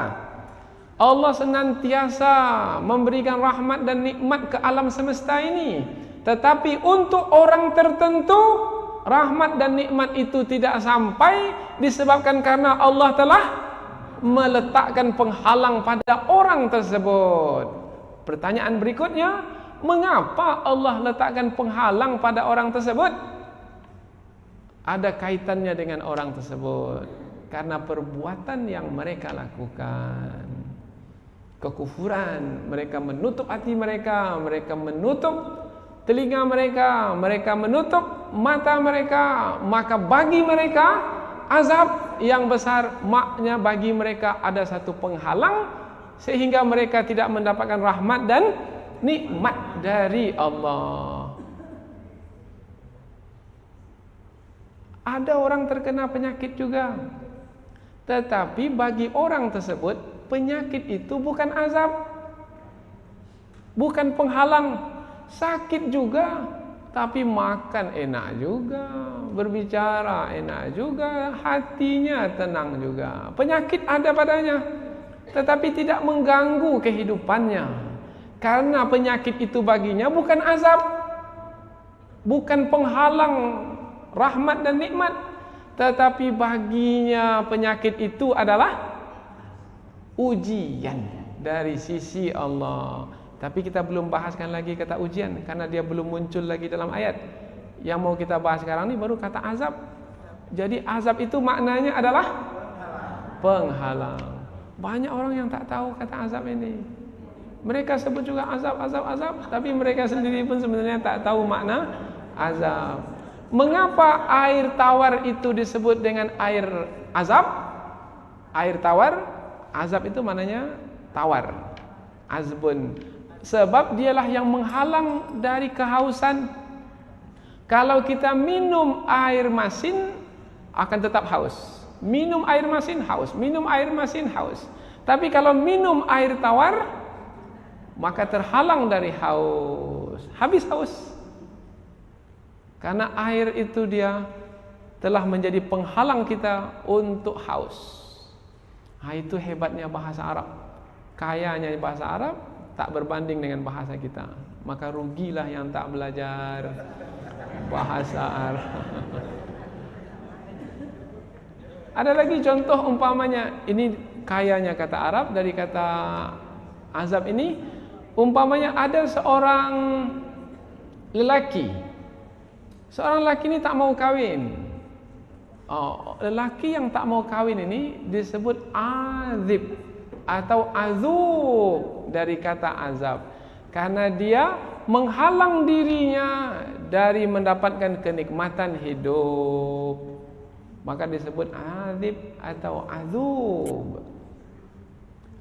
S2: Allah senantiasa memberikan rahmat dan nikmat ke alam semesta ini. Tetapi untuk orang tertentu rahmat dan nikmat itu tidak sampai disebabkan karena Allah telah meletakkan penghalang pada orang tersebut. Pertanyaan berikutnya, mengapa Allah letakkan penghalang pada orang tersebut? Ada kaitannya dengan orang tersebut karena perbuatan yang mereka lakukan. Kekufuran, mereka menutup hati mereka, mereka menutup telinga mereka, mereka menutup mata mereka, maka bagi mereka azab yang besar, maknya bagi mereka ada satu penghalang sehingga mereka tidak mendapatkan rahmat dan nikmat dari Allah. Ada orang terkena penyakit juga, tetapi bagi orang tersebut penyakit itu bukan azab, bukan penghalang. Sakit juga, tapi makan enak juga, berbicara enak juga, hatinya tenang juga. Penyakit ada padanya, tetapi tidak mengganggu kehidupannya. Karena penyakit itu baginya bukan azab, bukan penghalang rahmat dan nikmat, tetapi baginya penyakit itu adalah ujian dari sisi Allah. Tapi kita belum bahaskan lagi kata ujian karena dia belum muncul lagi dalam ayat. Yang mau kita bahas sekarang ini baru kata azab. Jadi azab itu maknanya adalah penghalang. Banyak orang yang tak tahu kata azab ini. Mereka sebut juga azab, tapi mereka sendiri pun sebenarnya tak tahu makna azab. Mengapa air tawar itu disebut dengan air azab? Air tawar, azab itu maknanya tawar. Azbun. Sebab dialah yang menghalang dari kehausan. Kalau kita minum air masin akan tetap haus. Minum air masin haus, minum air masin haus. Tapi kalau minum air tawar, maka terhalang dari haus, habis haus. Karena air itu dia telah menjadi penghalang kita untuk haus. Nah, itu hebatnya bahasa Arab. Kayanya bahasa Arab tak berbanding dengan bahasa kita. Maka rugilah yang tak belajar bahasa Arab. Ada lagi contoh umpamanya, ini kayanya kata Arab dari kata azab ini. Umpamanya ada seorang lelaki. Seorang lelaki ini tak mau kawin. Lelaki yang tak mau kawin ini disebut azib atau azub dari kata azab. Karena dia menghalang dirinya dari mendapatkan kenikmatan hidup. Maka disebut azib atau azub.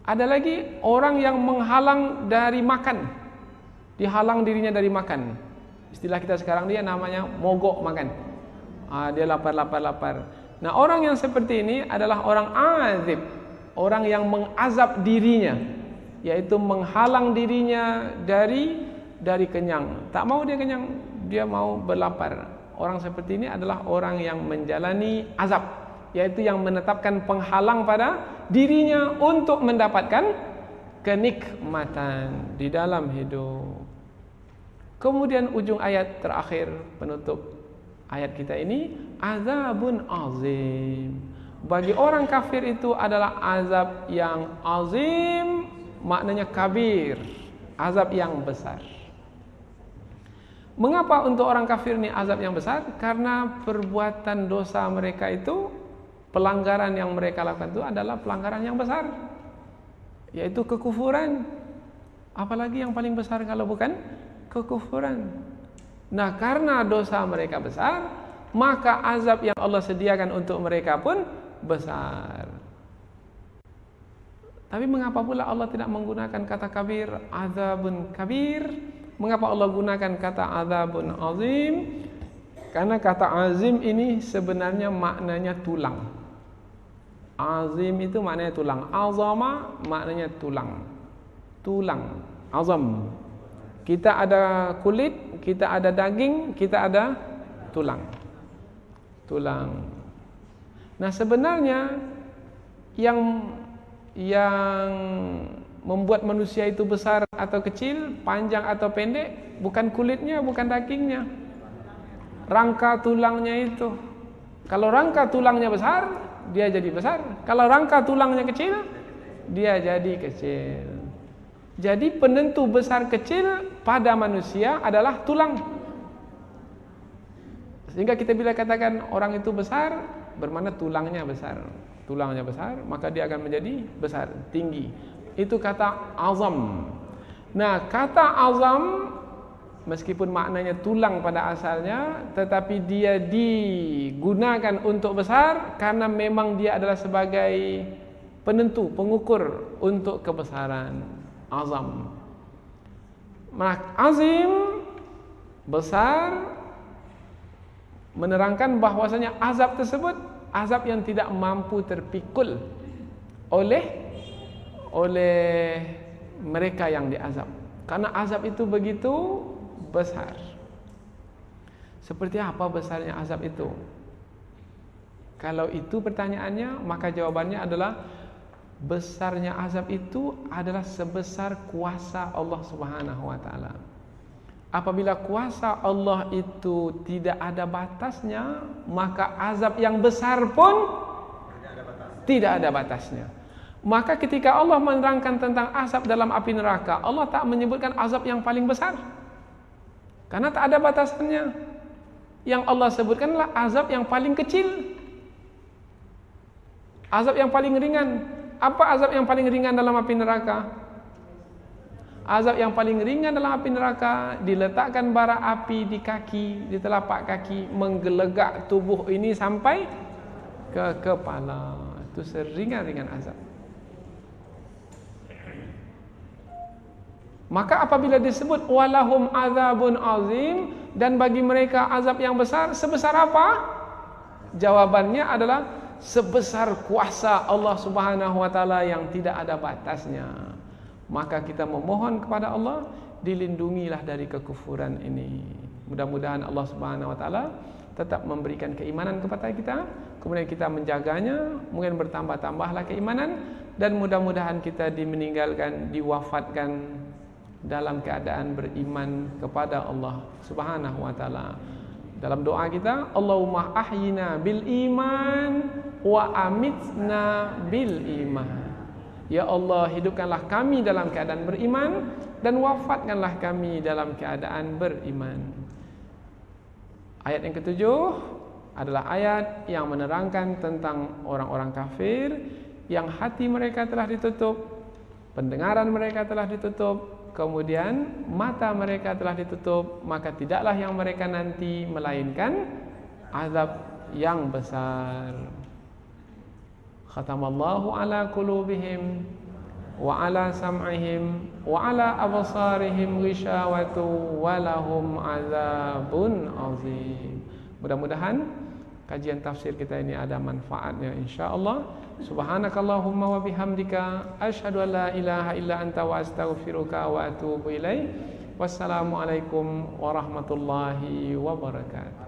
S2: Ada lagi orang yang menghalang dari makan. Dihalang dirinya dari makan. Istilah kita sekarang dia namanya mogok makan. Dia lapar. Nah, orang yang seperti ini adalah orang azib. Orang yang mengazab dirinya, yaitu menghalang dirinya dari kenyang. Tak mau dia kenyang, dia mau berlapar. Orang seperti ini adalah orang yang menjalani azab, yaitu yang menetapkan penghalang pada dirinya untuk mendapatkan kenikmatan di dalam hidup. Kemudian ujung ayat terakhir penutup ayat kita ini, azabun azim. Bagi orang kafir itu adalah azab yang azim, maknanya kabir, azab yang besar. Mengapa untuk orang kafir ini azab yang besar? Karena perbuatan dosa mereka itu, pelanggaran yang mereka lakukan itu adalah pelanggaran yang besar, yaitu kekufuran. Apalagi yang paling besar kalau bukan kekufuran. Nah, karena dosa mereka besar, maka azab yang Allah sediakan untuk mereka pun besar. Tapi mengapa pula Allah tidak menggunakan kata kabir, azabun kabir? Mengapa Allah gunakan kata azabun azim? Karena kata azim ini sebenarnya maknanya tulang. Azim itu maknanya tulang. Azama maknanya tulang. Tulang, azam. Kita ada kulit, kita ada daging, kita ada tulang. Tulang. Nah, sebenarnya yang membuat manusia itu besar atau kecil, panjang atau pendek, bukan kulitnya, bukan dagingnya, rangka tulangnya itu. Kalau rangka tulangnya besar, dia jadi besar. Kalau rangka tulangnya kecil, dia jadi kecil. Jadi penentu besar kecil pada manusia adalah tulang. Sehingga kita bila katakan orang itu besar, bermakna tulangnya besar. Tulangnya besar, maka dia akan menjadi besar, tinggi. Itu kata azam. Nah, kata azam meskipun maknanya tulang pada asalnya, tetapi dia digunakan untuk besar karena memang dia adalah sebagai penentu, pengukur untuk kebesaran. Azam. Nah, azim besar menerangkan bahwasanya azab tersebut azab yang tidak mampu terpikul oleh mereka yang diazab. Karena azab itu begitu besar. Seperti apa besarnya azab itu? Kalau itu pertanyaannya, maka jawabannya adalah besarnya azab itu adalah sebesar kuasa Allah Subhanahu wa taala. Apabila kuasa Allah itu tidak ada batasnya, maka azab yang besar pun tidak ada batasnya. Maka ketika Allah menerangkan tentang azab dalam api neraka, Allah tak menyebutkan azab yang paling besar, karena tak ada batasannya. Yang Allah sebutkanlah azab yang paling kecil, azab yang paling ringan. Apa azab yang paling ringan dalam api neraka? Azab yang paling ringan dalam api neraka, diletakkan bara api di kaki, di telapak kaki, menggelegak tubuh ini sampai ke kepala. Itu seringan-ringan azab. Maka apabila disebut walahum azabun azim, dan bagi mereka azab yang besar, sebesar apa? Jawabannya adalah sebesar kuasa Allah Subhanahu wa taala yang tidak ada batasnya. Maka kita memohon kepada Allah, dilindungilah dari kekufuran ini. Mudah-mudahan Allah Subhanahu wa taala tetap memberikan keimanan kepada kita, kemudian kita menjaganya, mungkin bertambah-tambahlah keimanan, dan mudah-mudahan kita meninggalkan, diwafatkan dalam keadaan beriman kepada Allah Subhanahu wa taala. Dalam doa kita, Allahumma ahyina bil iman wa amitna bil iman. Ya Allah, hidupkanlah kami dalam keadaan beriman, dan wafatkanlah kami dalam keadaan beriman. Ayat yang ketujuh adalah ayat yang menerangkan tentang orang-orang kafir yang hati mereka telah ditutup, pendengaran mereka telah ditutup, kemudian mata mereka telah ditutup, maka tidaklah yang mereka nanti melainkan azab yang besar. Khatamallahu ala qulubihim wa ala sam'ihim wa ala absarihim ghishawatu wa lahum azabun azim. Mudah-mudahan kajian tafsir kita ini ada manfaatnya insyaallah. Subhanakallahumma wa bihamdika asyhadu an la ilaha illa anta wa astaghfiruka wa atubu ilaik. Wassalamualaikum warahmatullahi wabarakatuh.